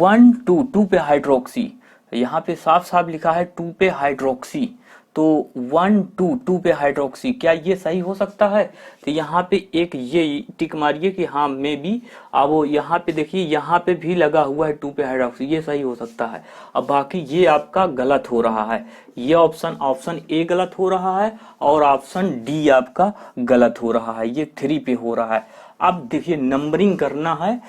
1 2 पे हाइड्रोक्सी, यहाँ पे साफ साफ लिखा है 2 पे हाइड्रोक्सी, तो 1 2 पे हाइड्रोक्सी, क्या ये सही हो सकता है? तो यहाँ पे एक ये टिक मारिए कि हाँ मे बी। अब वो यहाँ पे देखिए, यहाँ पे भी लगा हुआ है 2 पे हाइड्रोक्सी, ये सही हो सकता है। अब बाकी ये आपका गलत हो रहा है, ये ऑप्शन ए गलत हो रहा है, और ऑप्शन डी आपका गलत हो रहा है, ये 3 पे हो रहा है। अब देखिए नंबरिंग करना है,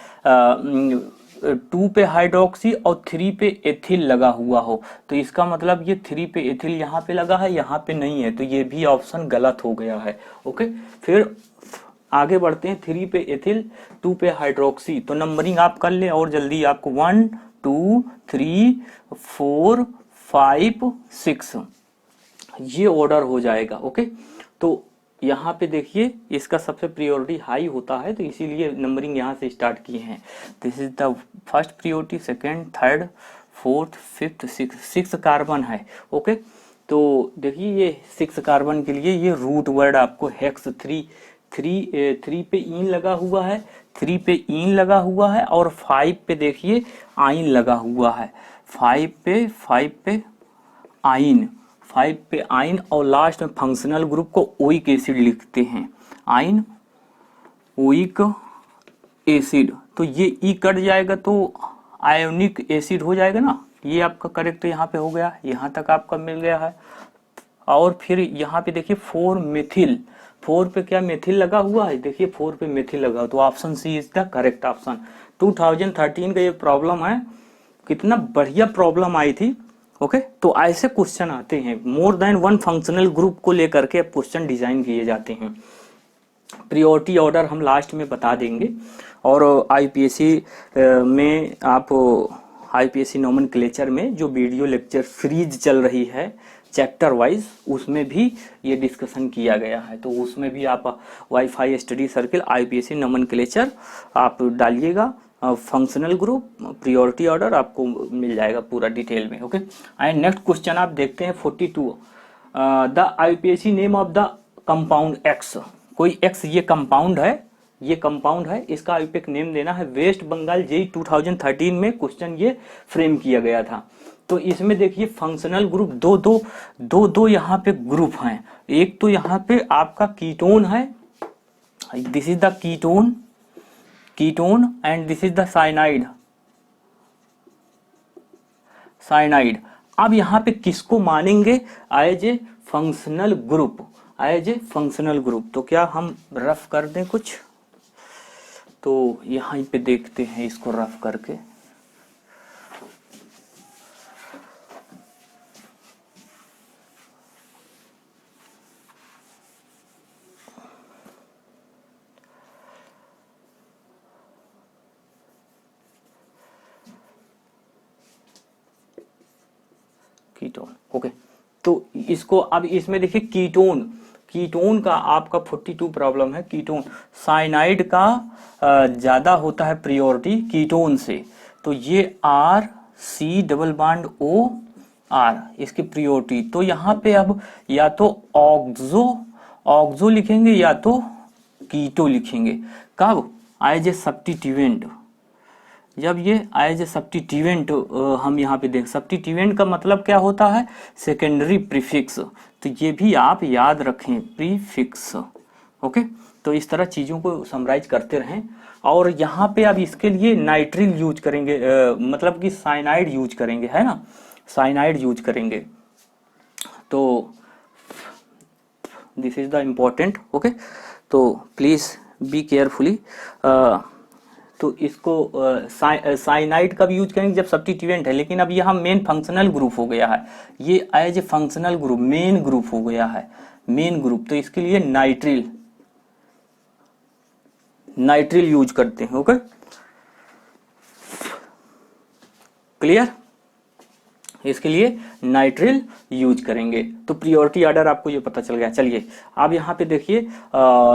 2 पे हाइड्रोक्सी और 3 पे एथिल लगा हुआ हो, तो इसका मतलब ये 3 पे एथिल यहाँ पे लगा है, यहाँ पे नहीं है, तो ये भी ऑप्शन गलत हो गया है। ओके, फिर आगे बढ़ते हैं। 3 पे एथिल 2 पे हाइड्रोक्सी, तो नंबरिंग आप कर ले और जल्दी, आपको 1 2 3 4 5 6 ये ऑर्डर हो जाएगा। ओके, तो यहाँ पे देखिए इसका सबसे प्रियोरिटी हाई होता है, तो इसीलिए नंबरिंग यहाँ से स्टार्ट किए हैं। This is the first priority, second, third, fourth, fifth, six carbon है। ओके, तो देखिए ये 6 कार्बन के लिए ये रूट वर्ड आपको हेक्स 3 पे इन लगा हुआ है, 3 पे इन लगा हुआ है, और 5 पे देखिए आइन लगा हुआ है, 5 पे आइन, और लास्ट में फंक्शनल ग्रुप को ओइक एसिड लिखते हैं, आइन ओइक एसिड। तो ये ई कट जाएगा तो आयोनिक एसिड हो जाएगा ना, ये आपका करेक्ट यहाँ पे हो गया, यहाँ तक आपका मिल गया है। और फिर यहाँ पे देखिए 4 मेथिल, 4 पे क्या मेथिल लगा हुआ है, देखिए 4 पे मेथिल लगा, तो option C is the correct option. 2013 का ये प्रॉब्लम है, कितना बढ़िया प्रॉब्लम आई थी। ओके, तो ऐसे क्वेश्चन आते हैं, मोर देन 1 फंक्शनल ग्रुप को लेकर के क्वेश्चन डिजाइन किए जाते हैं। प्रियोरिटी ऑर्डर हम लास्ट में बता देंगे। और आईपीएससी में आप आईपीएससी नोमेनक्लेचर में जो वीडियो लेक्चर सीरीज चल रही है चैप्टर वाइज, उसमें भी ये डिस्कशन किया गया है। तो उसमें भी आप wifi study circle IPSC nomenclature आप डालिएगा, फंक्शनल ग्रुप प्रियोरिटी ऑर्डर आपको मिल जाएगा पूरा डिटेल में। ओके, एंड नेक्स्ट क्वेश्चन आप देखते हैं 42, the IPSC name of the compound x. कोई एक्स ये कंपाउंड है, ये कंपाउंड है, इसका आईपीएक नेम देना है। वेस्ट बंगाल जेई 2013 में क्वेश्चन ये फ्रेम किया गया था। तो इसमें देखिए फंक्शनल ग्रुप दो यहाँ पे ग्रुप हैं। एक तो यहाँ पे आपका कीटोन है, this is the ketone and this is the cyanide. अब यहाँ पे किसको मानेंगे as a functional group, as a functional group. तो क्या हम रफ कर दें कुछ, तो यहाँ पे देखते हैं इसको रफ करके। Ketone, okay. तो इसको अब इसमें देखिए कीटोन का आपका 42 प्रॉब्लम है। कीटोन साइनाइड का ज्यादा होता है प्रियोरिटी कीटोन से, तो ये R C double bond O R इसकी प्रियोरिटी। तो यहाँ पे अब या तो ऑक्सो लिखेंगे या तो कीटो लिखेंगे। कब? एज ए सब्स्टिट्यूएंट, जब ये एज ए सब्स्टिट्यूएंट हम यहाँ पे देख, सब्स्टिट्यूएंट का मतलब क्या होता है? Secondary prefix. तो ये भी आप याद रखें, प्रीफिक्स। ओके, तो इस तरह चीजों को समराइज करते रहें। और यहाँ पे अब इसके लिए नाइट्रिल यूज करेंगे, मतलब कि साइनाइड यूज करेंगे, है ना, साइनाइड यूज करेंगे। तो this is the important. Okay, तो प्लीज बी केयरफुली। तो इसको साइनाइड कब यूज करेंगे? जब सब्स्टिट्यूएंट है। लेकिन अब यहाँ मेन फंक्शनल ग्रुप हो गया है, ये as a functional group main group हो गया है, मेन ग्रुप। तो इसके लिए नाइट्रिल यूज करते हैं। Okay, clear? इसके लिए नाइट्रिल यूज करेंगे। तो प्रियोरिटी ऑर्डर आपको ये पता चल गया। चलिए अब यहाँ पे देखिए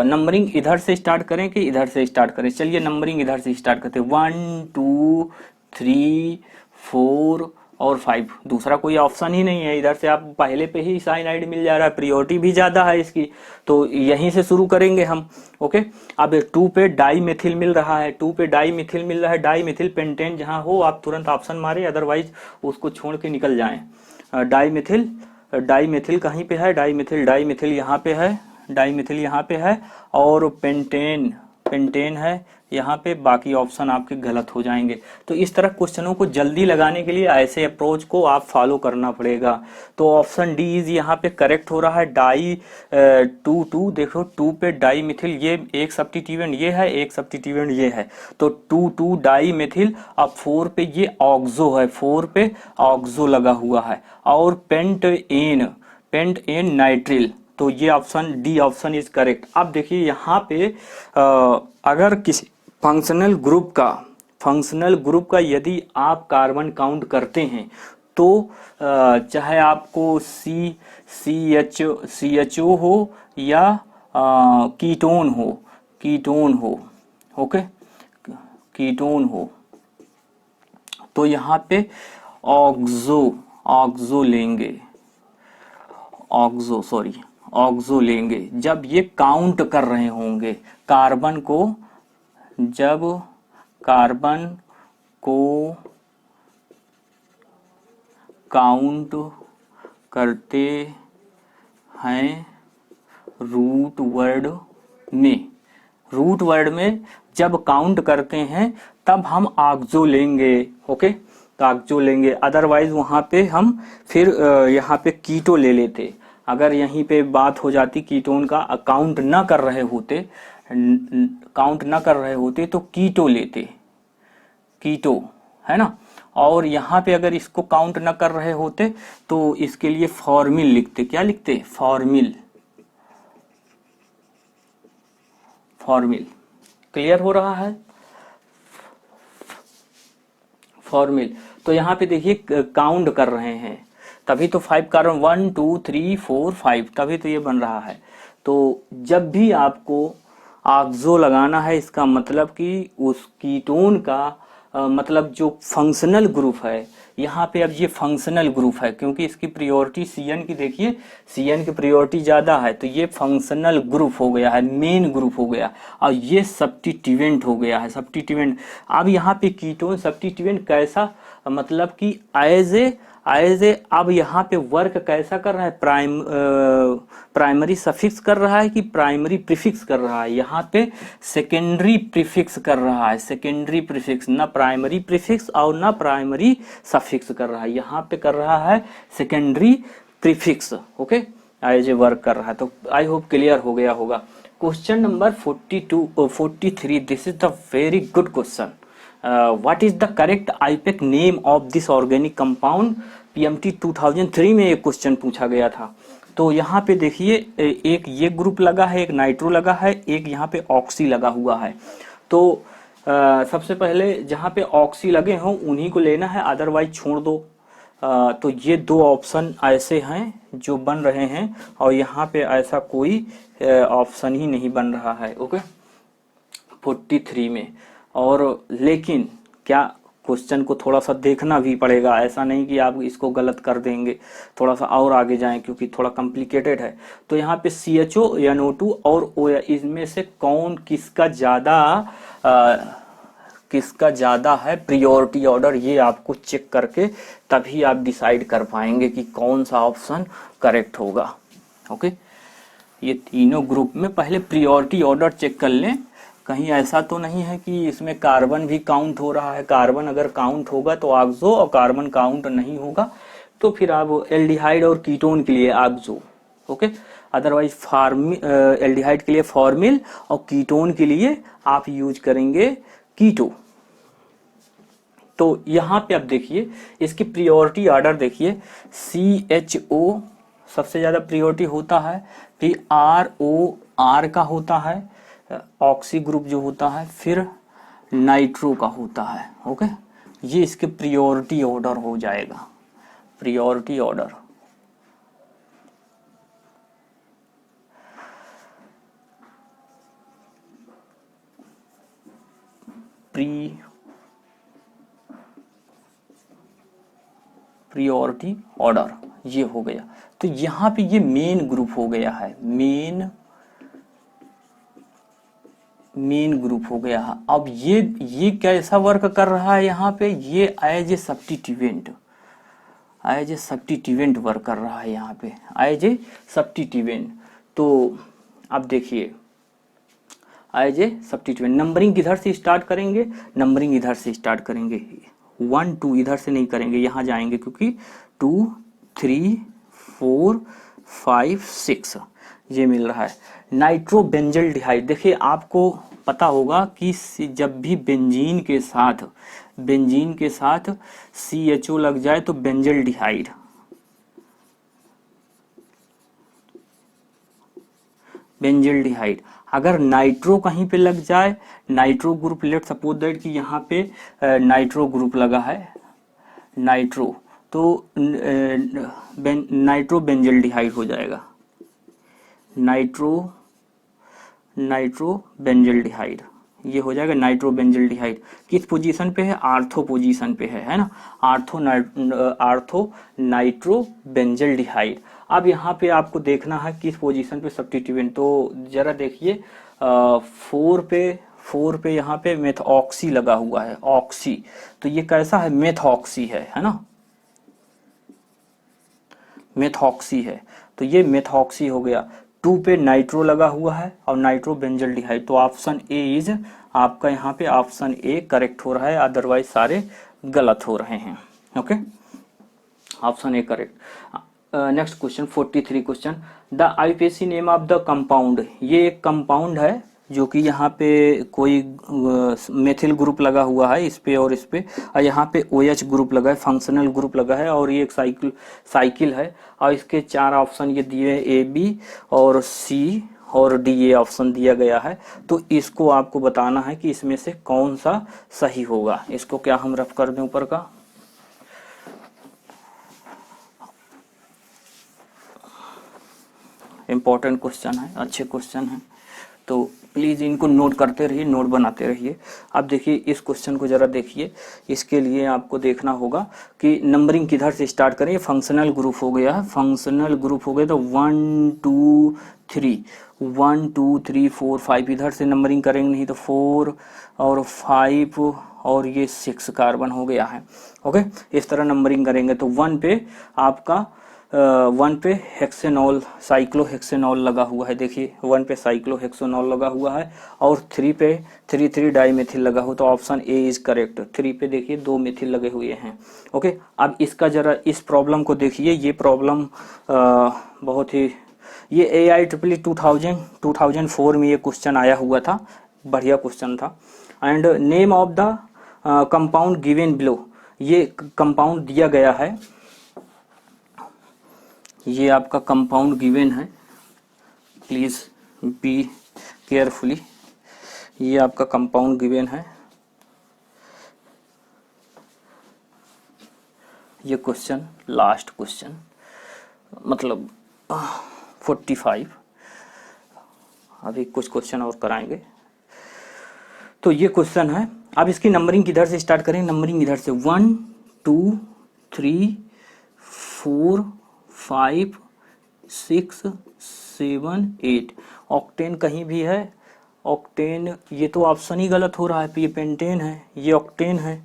नंबरिंग इधर से स्टार्ट करें कि इधर से स्टार्ट करें? चलिए नंबरिंग इधर से स्टार्ट करते हैं। 1 2 3 4 और 5। दूसरा कोई ऑप्शन ही नहीं है। इधर से आप पहले पे ही साइनाइड मिल जा रहा है, प्रियोरिटी भी ज्यादा है इसकी, तो यहीं से शुरू करेंगे हम। ओके, अब 2 पे डाई मिथिल मिल रहा है, 2 पे डाई मिथिल मिल रहा है। डाई मिथिल पेंटेन जहां हो आप तुरंत ऑप्शन मारे, अदरवाइज उसको छोड़ के निकल जाएं। डाई मिथिल कहीं पे है? डाई मिथिल यहाँ पे है, डाई मिथिल यहाँ पे है। और पेंटेन है यहाँ पे। बाकी ऑप्शन आपके गलत हो जाएंगे। तो इस तरह क्वेश्चनों को जल्दी लगाने के लिए ऐसे अप्रोच को आप फॉलो करना पड़ेगा। तो ऑप्शन डी इज यहाँ पे करेक्ट हो रहा है। डाई 2 देखो, 2 पे डाई मिथिल, ये एक सब्स्टिट्यूएंट ये है, एक सब्स्टिट्यूएंट ये है, तो 2 डाई मिथिल। अब 4 पे ये ऑक्सो है, 4 पे ऑक्सो लगा हुआ है। और पेंट एन नाइट्रिल। तो ये option D option is correct. अब देखिए यहाँ पे अगर किसी फंक्शनल ग्रुप का यदि आप कार्बन काउंट करते हैं तो चाहे आपको CHO हो या कीटोन हो, ओके, कीटोन हो, तो यहाँ पे ऑक्सो लेंगे जब ये काउंट कर रहे होंगे कार्बन को। जब कार्बन को काउंट करते हैं रूट वर्ड में जब काउंट करते हैं तब हम ऑक्सो लेंगे। ओके, तो ऑक्सो लेंगे। अदरवाइज वहां पे हम फिर यहाँ पे कीटो ले लेते। अगर यहीं पे बात हो जाती कीटोन का काउंट न कर रहे होते तो कीटो लेते, कीटो, है ना। और यहाँ पे अगर इसको काउंट न कर रहे होते तो इसके लिए फॉर्मिल लिखते। क्या लिखते? फॉर्मिल। फॉर्मिल। क्लियर हो रहा है? फॉर्मिल। तो यहाँ पे देखिए काउंट कर रहे हैं, तभी तो 5 कार्बन 1 2 3 4 5, तभी तो ये बन रहा है। तो जब भी आपको ऑक्सो लगाना है, इसका मतलब कि उस कीटोन का मतलब जो फंक्शनल ग्रुप है, यहाँ पे अब ये फंक्शनल ग्रुप है, क्योंकि इसकी प्रायोरिटी CN की, देखिए CN की प्रायोरिटी ज़्यादा है, तो ये फंक्शनल ग्रुप हो गया है, मेन ग्रुप हो गया, और ये सब्स्टिट्यूएंट हो गया है, सब्स्टिट्यूएंट। अब यहाँ पे कीटोन सब्स्टिट्यूएंट कैसा, मतलब कि एज ए अब यहाँ पे वर्क कैसा कर रहा है, प्राइमरी सफिक्स कर रहा है कि प्राइमरी प्रीफिक्स कर रहा है? यहाँ पे सेकेंडरी प्रीफिक्स कर रहा है, सेकेंडरी प्रीफिक्स, ना प्राइमरी प्रीफिक्स और ना प्राइमरी सफिक्स कर रहा है, यहाँ पे कर रहा है secondary prefix. Okay, as a work कर रहा है। तो आई होप क्लियर हो गया होगा। Question number 43, this is the very good question. What is the correct IPAC name of this organic compound? PMT 2003 में एक क्वेश्चन पूछा गया था। तो यहाँ पे देखिए एक ये ग्रुप लगा है, एक नाइट्रो लगा है, एक यहाँ पे ऑक्सी लगा हुआ है। तो सबसे पहले जहाँ पे ऑक्सी लगे हों उन्हीं को लेना है, अदरवाइज छोड़ दो। तो ये दो ऑप्शन ऐसे हैं जो बन रहे हैं, और यहाँ पे ऐसा कोई ऑप्शन ही नहीं बन रहा है। ओके, 43 में। और लेकिन क्या क्वेश्चन को थोड़ा सा देखना भी पड़ेगा, ऐसा नहीं कि आप इसको गलत कर देंगे, थोड़ा सा और आगे जाएं क्योंकि थोड़ा कॉम्प्लिकेटेड है। तो यहाँ पे CHO, NO2 और OH, इसमें से कौन किसका ज़्यादा है प्रियोरिटी ऑर्डर, ये आपको चेक करके तभी आप डिसाइड कर पाएंगे कि कौन सा ऑप्शन करेक्ट होगा। ओके, ये तीनों ग्रुप में पहले प्रियोरिटी ऑर्डर चेक कर लें, कहीं ऐसा तो नहीं है कि इसमें कार्बन भी काउंट हो रहा है। कार्बन अगर काउंट होगा तो ऑक्सो, और कार्बन काउंट नहीं होगा तो फिर आप एल्डिहाइड और कीटोन के लिए ऑक्सो। ओके, अदरवाइज एल्डिहाइड के लिए फॉर्मिल और कीटोन के लिए आप यूज करेंगे कीटो। तो यहाँ पे आप देखिए इसकी प्रियोरिटी ऑर्डर देखिए, CHO सबसे ज्यादा प्रियोरिटी होता है, फिर ROR का होता है, ऑक्सी ग्रुप जो होता है, फिर नाइट्रो का होता है। ओके, ये इसके प्रियोरिटी ऑर्डर हो जाएगा, प्रियोरिटी ऑर्डर। प्रियोरिटी ऑर्डर ये हो गया। तो यहाँ पे ये मेन ग्रुप हो गया है, मेन ग्रुप हो गया है। अब ये कैसा वर्क कर रहा है, यहाँ पे ये एज ए सब्स्टिट्यूएंट वर्क कर रहा है, यहाँ पे एज ए सब्स्टिट्यूएंट। तो अब देखिए एज ए सब्स्टिट्यूएंट, नंबरिंग किधर से स्टार्ट करेंगे, नंबरिंग इधर से स्टार्ट करेंगे, 1 2 इधर से नहीं करेंगे, यहाँ जाएंगे क्योंकि 2 3 4 5 6 ये मिल रहा है। नाइट्रोबेंजल्डिहाइड, देखिए आपको पता होगा कि जब भी बेंजीन के साथ CHO लग जाए तो बेंजल्डिहाइड, अगर नाइट्रो कहीं पे लग जाए, nitro group, let suppose that कि यहाँ पे नाइट्रो ग्रुप लगा है, नाइट्रो, तो नाइट्रो बेंजल्डिहाइड हो जाएगा, नाइट्रो बेंजल्डिहाइड, ये हो जाएगा नाइट्रो बेंजल्डिहाइड। किस पोजीशन पे है, आर्थो पोजीशन पे है ना, आर्थो नाइट्रो बेंजल्डिहाइड। अब यहाँ पे आपको देखना है किस पोजीशन पे सब्स्टिट्यूएंट, तो जरा देखिए 4 पे यहाँ पे मेथऑक्सी लगा हुआ है, ऑक्सी, तो ये कैसा है, मेथऑक्सी है ना, मेथऑक्सी है, तो ये मेथऑक्सी हो गया। 2 पे नाइट्रो लगा हुआ है और नाइट्रो बेंजल्डिहाइड, तो ऑप्शन ए इज आपका, यहाँ पे ऑप्शन ए करेक्ट हो रहा है, अदरवाइज सारे गलत हो रहे हैं। Okay, option A correct. Next question 43 question, the IPC name of the compound, ये एक कंपाउंड है जो कि यहाँ पे कोई मेथिल ग्रुप लगा हुआ है इस पे और इस पे, और यहाँ पे OH ग्रुप लगा है, फंक्शनल ग्रुप लगा है, और ये एक साइकिल है, और इसके 4 ऑप्शन ये दिए A B और C और डी ये ऑप्शन दिया गया है। तो इसको आपको बताना है कि इसमें से कौन सा सही होगा। इसको क्या हम रफ कर दें ऊपर का। इम्पोर्टेंट क्वेश्चन है, अच्छे क्वेश्चन है, तो प्लीज़ इनको नोट करते रहिए, नोट बनाते रहिए। अब देखिए इस क्वेश्चन को ज़रा देखिए। इसके लिए आपको देखना होगा कि नंबरिंग किधर से स्टार्ट करें। फंक्शनल ग्रुप हो गया है, फंक्शनल ग्रुप हो गया तो 1 2 3 1 2 3 4 5 इधर से नंबरिंग करेंगे, नहीं तो 4 और 5 और ये 6 कार्बन हो गया है। ओके, इस तरह नंबरिंग करेंगे तो 1 पे आपका 1 पे हेक्सेनॉल साइक्लोहेक्सेनॉल लगा हुआ है। देखिए 1 पे साइक्लोहेक्सेनॉल लगा हुआ है और 3 पे 3 डाइमेथिल लगा हुआ, तो ऑप्शन ए इज करेक्ट। 3 पे देखिए 2 मेथिल लगे हुए हैं। ओके, अब इसका जरा इस प्रॉब्लम को देखिए। ये प्रॉब्लम बहुत ही, ये AIEEE 2004 में ये क्वेश्चन आया हुआ था, बढ़िया क्वेश्चन था। And name of the compound given below, ये कंपाउंड दिया गया है, ये आपका कंपाउंड गिवन है, प्लीज बी केयरफुली। ये आपका कंपाउंड गिवन है, ये क्वेश्चन लास्ट क्वेश्चन मतलब 45, अभी कुछ क्वेश्चन और कराएंगे। तो ये क्वेश्चन है। अब इसकी नंबरिंग किधर से स्टार्ट करें, नंबरिंग इधर से 1 2 3 4 5 6 7 8। ऑक्टेन कहीं भी है, ऑक्टेन ये तो ऑप्शन ही गलत हो रहा है। ये पेंटेन है, ये ऑक्टेन है,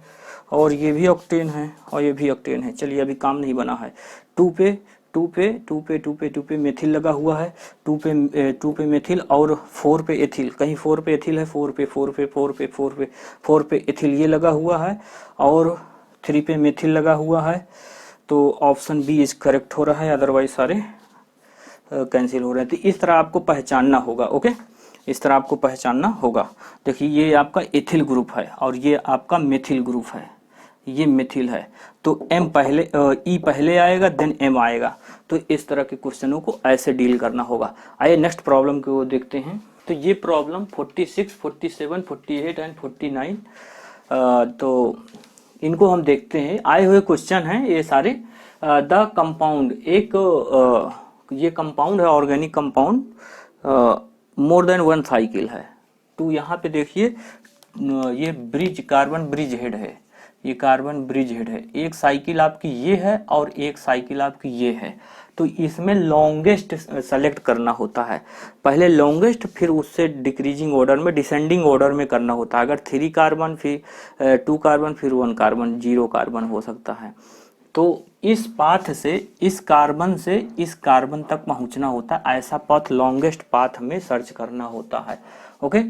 और ये भी ऑक्टेन है, और ये भी ऑक्टेन है। चलिए अभी काम नहीं बना है। 2 पे 2 पे 2 पे 2 पे 2 पे मेथिल लगा हुआ है, 2 पे मेथिल, और 4 पे एथिल, कहीं 4 पे एथिल है, 4 पे 4 पे 4 पे 4 पे 4 पे एथिल ये लगा हुआ है, और 3 पे मेथिल लगा हुआ है। तो ऑप्शन बी इज करेक्ट हो रहा है, अदरवाइज सारे कैंसिल हो रहे हैं। तो इस तरह आपको पहचानना होगा। ओके, इस तरह आपको पहचानना होगा। देखिए ये आपका एथिल ग्रुप है और ये आपका मेथिल ग्रुप है, ये मेथिल है, तो एम पहले ई पहले आएगा देन एम आएगा। तो इस तरह के क्वेश्चनों को ऐसे डील करना होगा। आइए नेक्स्ट प्रॉब्लम को देखते हैं। तो ये प्रॉब्लम 46 47 48 एंड 49, तो इनको हम देखते हैं। आए हुए क्वेश्चन हैं ये सारे। द कंपाउंड, एक ये कंपाउंड है, organic compound, more than 1 cycle है। तो यहाँ पे देखिए ये ब्रिज, कार्बन ब्रिज हेड है, ये कार्बन ब्रिज हेड है। एक साइकिल आपकी ये है और एक साइकिल आपकी ये है। तो इसमें लॉन्गेस्ट सेलेक्ट करना होता है, पहले लॉन्गेस्ट, फिर उससे डिक्रीजिंग ऑर्डर में, डिसेंडिंग ऑर्डर में करना होता है। अगर 3 कार्बन, फिर 2 कार्बन, फिर 1 कार्बन, 0 कार्बन हो सकता है। तो इस पाथ से, इस कार्बन से इस कार्बन तक पहुंचना होता है, ऐसा पाथ, लॉन्गेस्ट पाथ में सर्च करना होता है। ओके,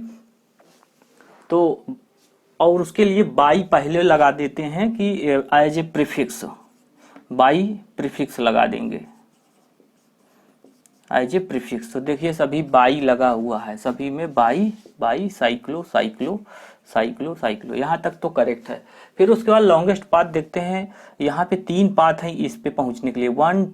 तो और उसके लिए बाई पहले लगा देते हैं कि as a prefix, by prefix लगा देंगे एज ए प्रीफिक्स। तो देखिए सभी बाई लगा हुआ है, सभी में by by, cyclo cyclo cyclo cyclo, यहाँ तक तो करेक्ट है। फिर उसके बाद लॉन्गेस्ट पाथ देखते हैं। यहाँ पे 3 पाथ हैं इस पे पहुंचने के लिए, 1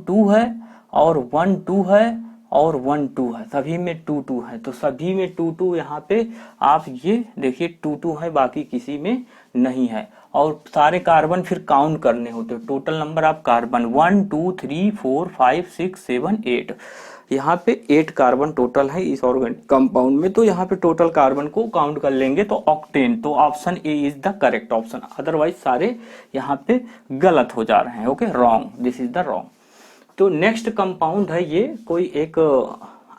2 है, और 1 2 है, और 1 2 है, सभी में 2 2 है। तो सभी में 2 2 यहाँ पे आप ये देखिए 2 2 है, बाकी किसी में नहीं है। और सारे कार्बन फिर काउंट करने होते हैं, टोटल नंबर आप कार्बन 1 2 3 4 5 6 7 8, यहाँ पे 8 कार्बन टोटल है इस ऑर्गेनिक कंपाउंड में। तो यहाँ पे टोटल कार्बन को काउंट कर लेंगे तो ऑक्टेन, तो option A is the correct option, otherwise सारे यहाँ पे गलत हो जा रहे हैं। Okay, wrong, this is the wrong. तो नेक्स्ट कंपाउंड है ये कोई एक,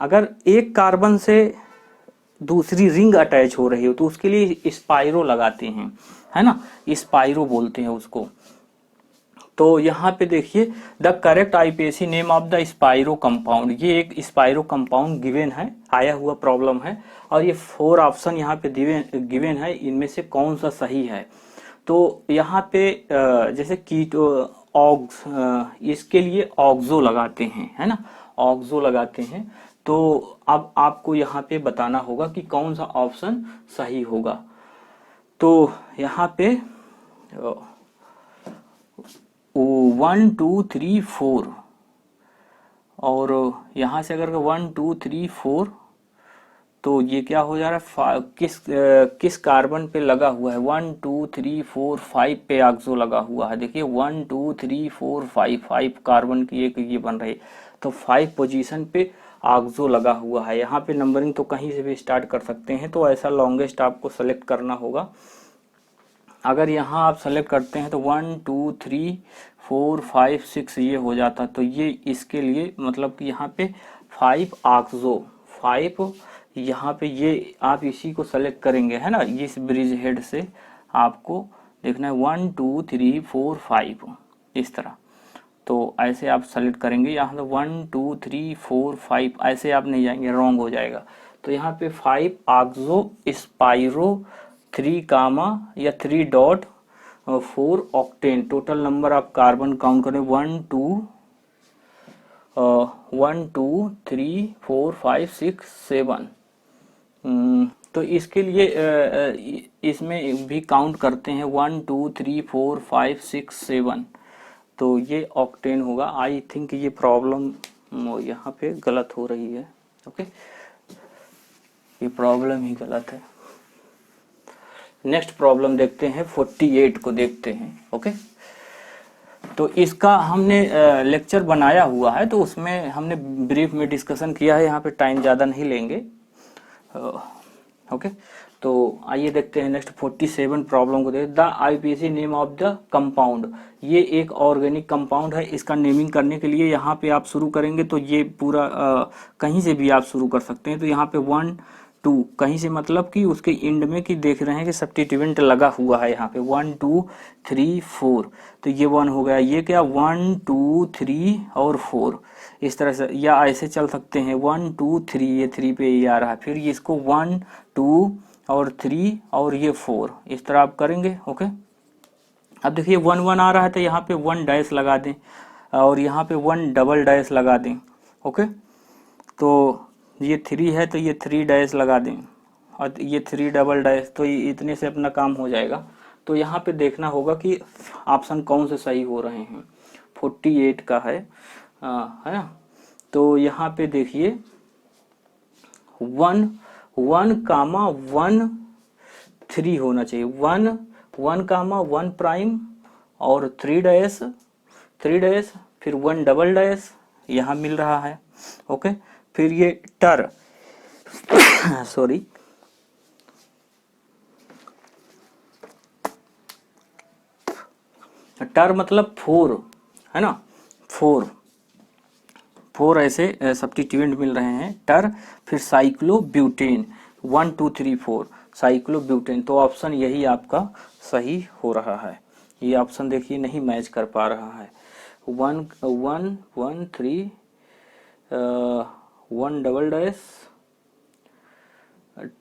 अगर एक कार्बन से दूसरी रिंग अटैच हो रही हो तो उसके लिए स्पाइरो लगाते हैं, है ना, स्पाइरो बोलते हैं उसको। तो यहाँ पे देखिए the correct IUPAC name of the spiro compound, ये एक स्पाइरो कंपाउंड गिवन है, आया हुआ प्रॉब्लम है, और ये 4 ऑप्शन यहाँ पे गिवन है, इनमें से कौन सा सही है। तो यहाँ पे जैसे कीटो ऑक्स, इसके लिए ऑक्सो लगाते हैं, है ना, ऑक्सो लगाते हैं। तो अब आपको यहाँ पे बताना होगा कि कौन सा ऑप्शन सही होगा। तो यहाँ पे 1 2 3 4 और यहाँ से अगर 1 2 3 4, तो ये क्या हो जा रहा है, किस कार्बन पे लगा हुआ है, 1 2 3 4 5 पे ऑक्सो लगा हुआ है। देखिए 1 2 3 4 5 कार्बन की एक ये बन रही है, तो 5 पोजीशन पे ऑक्सो लगा हुआ है। यहाँ पे नंबरिंग तो कहीं से भी स्टार्ट कर सकते हैं, तो ऐसा लॉन्गेस्ट आपको सेलेक्ट करना होगा। अगर यहाँ आप सेलेक्ट करते हैं तो 1 2 3 4 5 6 ये हो जाता, तो ये इसके लिए मतलब कि यहाँ पे 5 ऑक्सो 5, यहाँ पे ये आप इसी को सेलेक्ट करेंगे, है ना। इस ब्रिज हेड से आपको देखना है 1 2 3 4 5 इस तरह, तो ऐसे आप सेलेक्ट करेंगे। यहाँ तो 1 2 3 4 5 ऐसे आप नहीं जाएंगे, रॉन्ग हो जाएगा। तो यहाँ पे 5 ऑक्सो स्पाइरो 3 कामा या 3 dot 4 octane, total number of carbon count करें 1 2 3 4 5 6 7। तो इसके लिए इसमें भी काउंट करते हैं 1 2 3 4 5 6 7, तो ये ऑक्टेन होगा। आई थिंक ये प्रॉब्लम यहाँ पे गलत हो रही है। ओके, ये प्रॉब्लम ही गलत है। नेक्स्ट प्रॉब्लम देखते हैं, 48 को देखते हैं। ओके, तो इसका हमने लेक्चर बनाया हुआ है, तो उसमें हमने ब्रीफ में डिस्कशन किया है, यहाँ पे टाइम ज़्यादा नहीं लेंगे। ओके, तो आइए देखते हैं नेक्स्ट 47 प्रॉब्लम को। The IPC name of the compound, ये एक ऑर्गेनिक कंपाउंड है। इसका नेमिंग करने के लिए यहाँ पे आप शुरू करेंगे तो ये पूरा कहीं से भी आप शुरू कर सकते हैं। तो यहाँ पे 1 2 कहीं से मतलब कि उसके एंड में कि देख रहे हैं कि सब्स्टिट्यूएंट लगा हुआ है यहाँ पे 1 2 3 4, तो ये 1 हो गया। ये क्या 1 2 3 और 4 इस तरह से, या ऐसे चल सकते हैं 1 2 3, ये 3 पे ये आ रहा है, फिर इसको 1 2 और 3 और ये 4 इस तरह आप करेंगे। ओके, अब देखिए 1 1 आ रहा है तो यहाँ पे 1 डैश लगा दें और यहाँ पे 1 डबल डैश लगा दें। ओके, तो ये 3 है तो ये 3 डैश लगा दें और ये 3 डबल डैश, तो ये इतने से अपना काम हो जाएगा। तो यहाँ पे देखना होगा कि ऑप्शन कौन से सही हो रहे हैं। 48 का है ना। तो यहाँ पे देखिए 1 1 कामा 1 3 होना चाहिए, 1 1 कामा 1 प्राइम और 3 डैश फिर 1 डबल डैश यहाँ मिल रहा है। ओके, फिर ये टर सॉरी टर मतलब 4 है ना, 4 ऐसे सब्स्टिट्यूएंट मिल रहे हैं टर। फिर साइक्लोब्यूटेन 1 2 3 4 साइक्लोब्यूटेन, तो ऑप्शन यही आपका सही हो रहा है। ये ऑप्शन देखिए नहीं मैच कर पा रहा है। 1 1 1 3 1 डबल डैश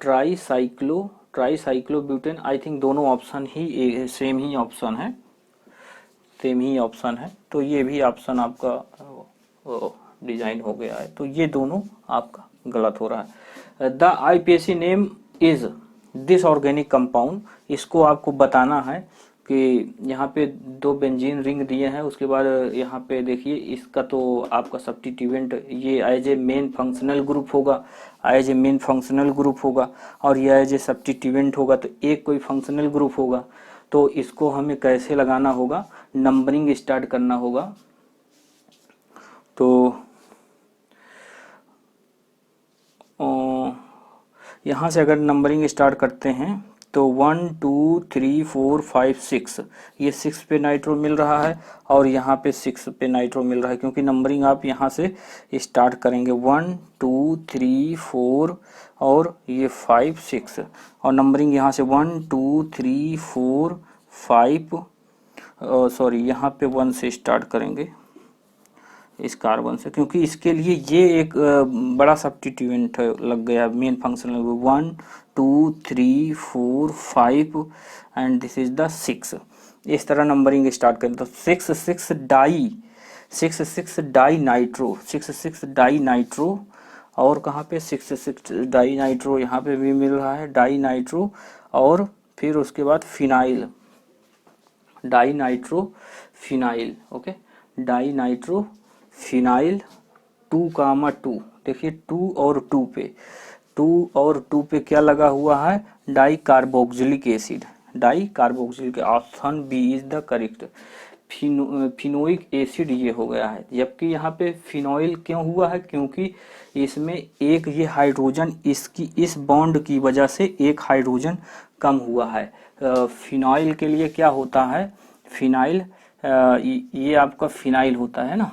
ट्राईसाइक्लोब्यूटेन, आई थिंक दोनों ऑप्शन ही सेम ही ऑप्शन है, तो ये भी ऑप्शन आपका डिजाइन हो गया है, तो ये दोनों आपका गलत हो रहा है। The IPAC name is this organic compound, इसको आपको बताना है कि यहाँ पे 2 बेंजीन रिंग दिए हैं, उसके बाद यहाँ पे देखिए इसका तो आपका सब्स्टिट्यूएंट ये as a main functional group होगा, और ये एज ए सब्स्टिट्यूएंट होगा, तो एक कोई फंक्शनल ग्रुप होगा। तो इसको हमें कैसे लगाना होगा, नंबरिंग स्टार्ट करना होगा। तो यहाँ से अगर नंबरिंग स्टार्ट करते हैं तो 1 2 3 4 5 6, ये 6 पे नाइट्रो मिल रहा है और यहाँ पे 6 पे नाइट्रो मिल रहा है, क्योंकि नंबरिंग आप यहाँ से स्टार्ट करेंगे 1 2 3 4 और ये 5 6, और नंबरिंग यहाँ से 1 2 3 4 5 सॉरी यहाँ पे 1 से स्टार्ट करेंगे इस कार्बन से, क्योंकि इसके लिए ये एक बड़ा सब्स्टिट्यूएंट लग गया main functional. 1 2 3 4 5 and this is the 6, इस तरह नंबरिंग स्टार्ट करें। तो 6 6 डाई नाइट्रो, और कहाँ पे 6 6 डाई नाइट्रो, यहाँ पे भी मिल रहा है डाई नाइट्रो, और फिर उसके बाद phenyl, dinitrophenyl. Okay, dinitrophenyl 2,2 देखिए 2 और 2 पे 2 और 2 पे क्या लगा हुआ है, di carboxylic acid, di carboxylic, option B is the correct. Phenoic acid ये हो गया है, जबकि यहाँ पे फिनोइल क्यों हुआ है, क्योंकि इसमें एक ये हाइड्रोजन इसकी इस बॉन्ड की वजह से एक हाइड्रोजन कम हुआ है। फिनोइल के लिए क्या होता है, फिनाइल, ये आपका फिनाइल होता है ना,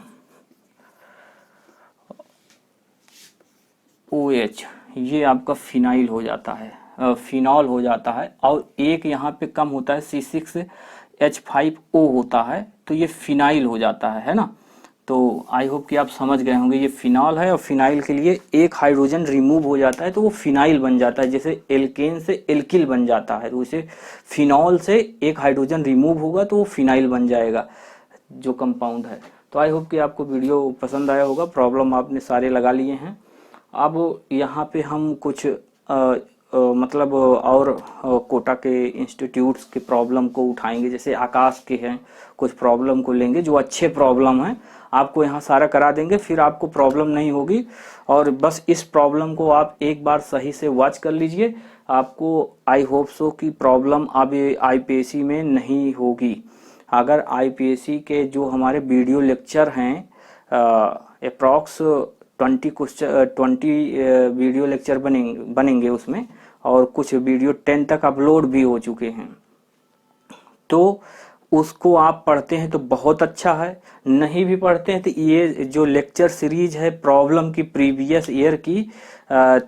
OH, ये आपका फिनाइल हो जाता है, फिनॉल हो जाता है, और एक यहाँ पे कम होता है C6H5O होता है, तो ये फिनाइल हो जाता है ना। तो आई होप कि आप समझ गए होंगे, ये फिनॉल है और फिनाइल के लिए एक हाइड्रोजन रिमूव हो जाता है तो वो फिनाइल बन जाता है, जैसे एल्केन से एल्किल बन जाता है, तो उसे फिनॉल से एक हाइड्रोजन रिमूव होगा तो वो फिनाइल बन जाएगा जो कंपाउंड है। तो आई होप कि आपको वीडियो पसंद आया होगा, प्रॉब्लम आपने सारे लगा लिए हैं। अब यहाँ पे हम कुछ मतलब और कोटा के इंस्टीट्यूट्स के प्रॉब्लम को उठाएंगे, जैसे आकाश के हैं, कुछ प्रॉब्लम को लेंगे जो अच्छे प्रॉब्लम हैं, आपको यहाँ सारा करा देंगे, फिर आपको प्रॉब्लम नहीं होगी। और बस इस प्रॉब्लम को आप एक बार सही से वॉच कर लीजिए, आपको आई होप सो कि प्रॉब्लम अब IPSC में नहीं होगी। अगर IPSC के जो हमारे वीडियो लेक्चर हैं, अप्रॉक्स 20 वीडियो लेक्चर बनेंगे उसमें, और कुछ वीडियो 10 तक अपलोड भी हो चुके हैं, तो उसको आप पढ़ते हैं तो बहुत अच्छा है, नहीं भी पढ़ते हैं तो ये जो लेक्चर सीरीज है प्रॉब्लम की प्रीवियस ईयर की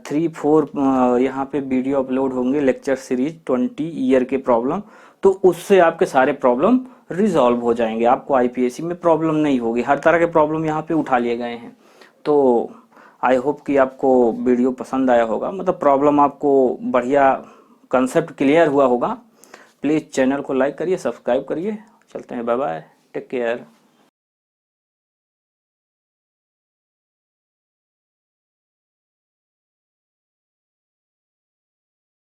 3-4 यहाँ पे वीडियो अपलोड होंगे, लेक्चर सीरीज 20 ईयर के प्रॉब्लम, तो उससे आपके सारे प्रॉब्लम रिजॉल्व हो जाएंगे, आपको IPSC में प्रॉब्लम नहीं होगी, हर तरह के प्रॉब्लम यहाँ पे उठा लिए गए हैं। तो आई होप कि आपको वीडियो पसंद आया होगा, मतलब प्रॉब्लम आपको बढ़िया कंसेप्ट क्लियर हुआ होगा। प्लीज़ चैनल को लाइक करिए, सब्सक्राइब करिए। चलते हैं, बाय बाय, टेक केयर।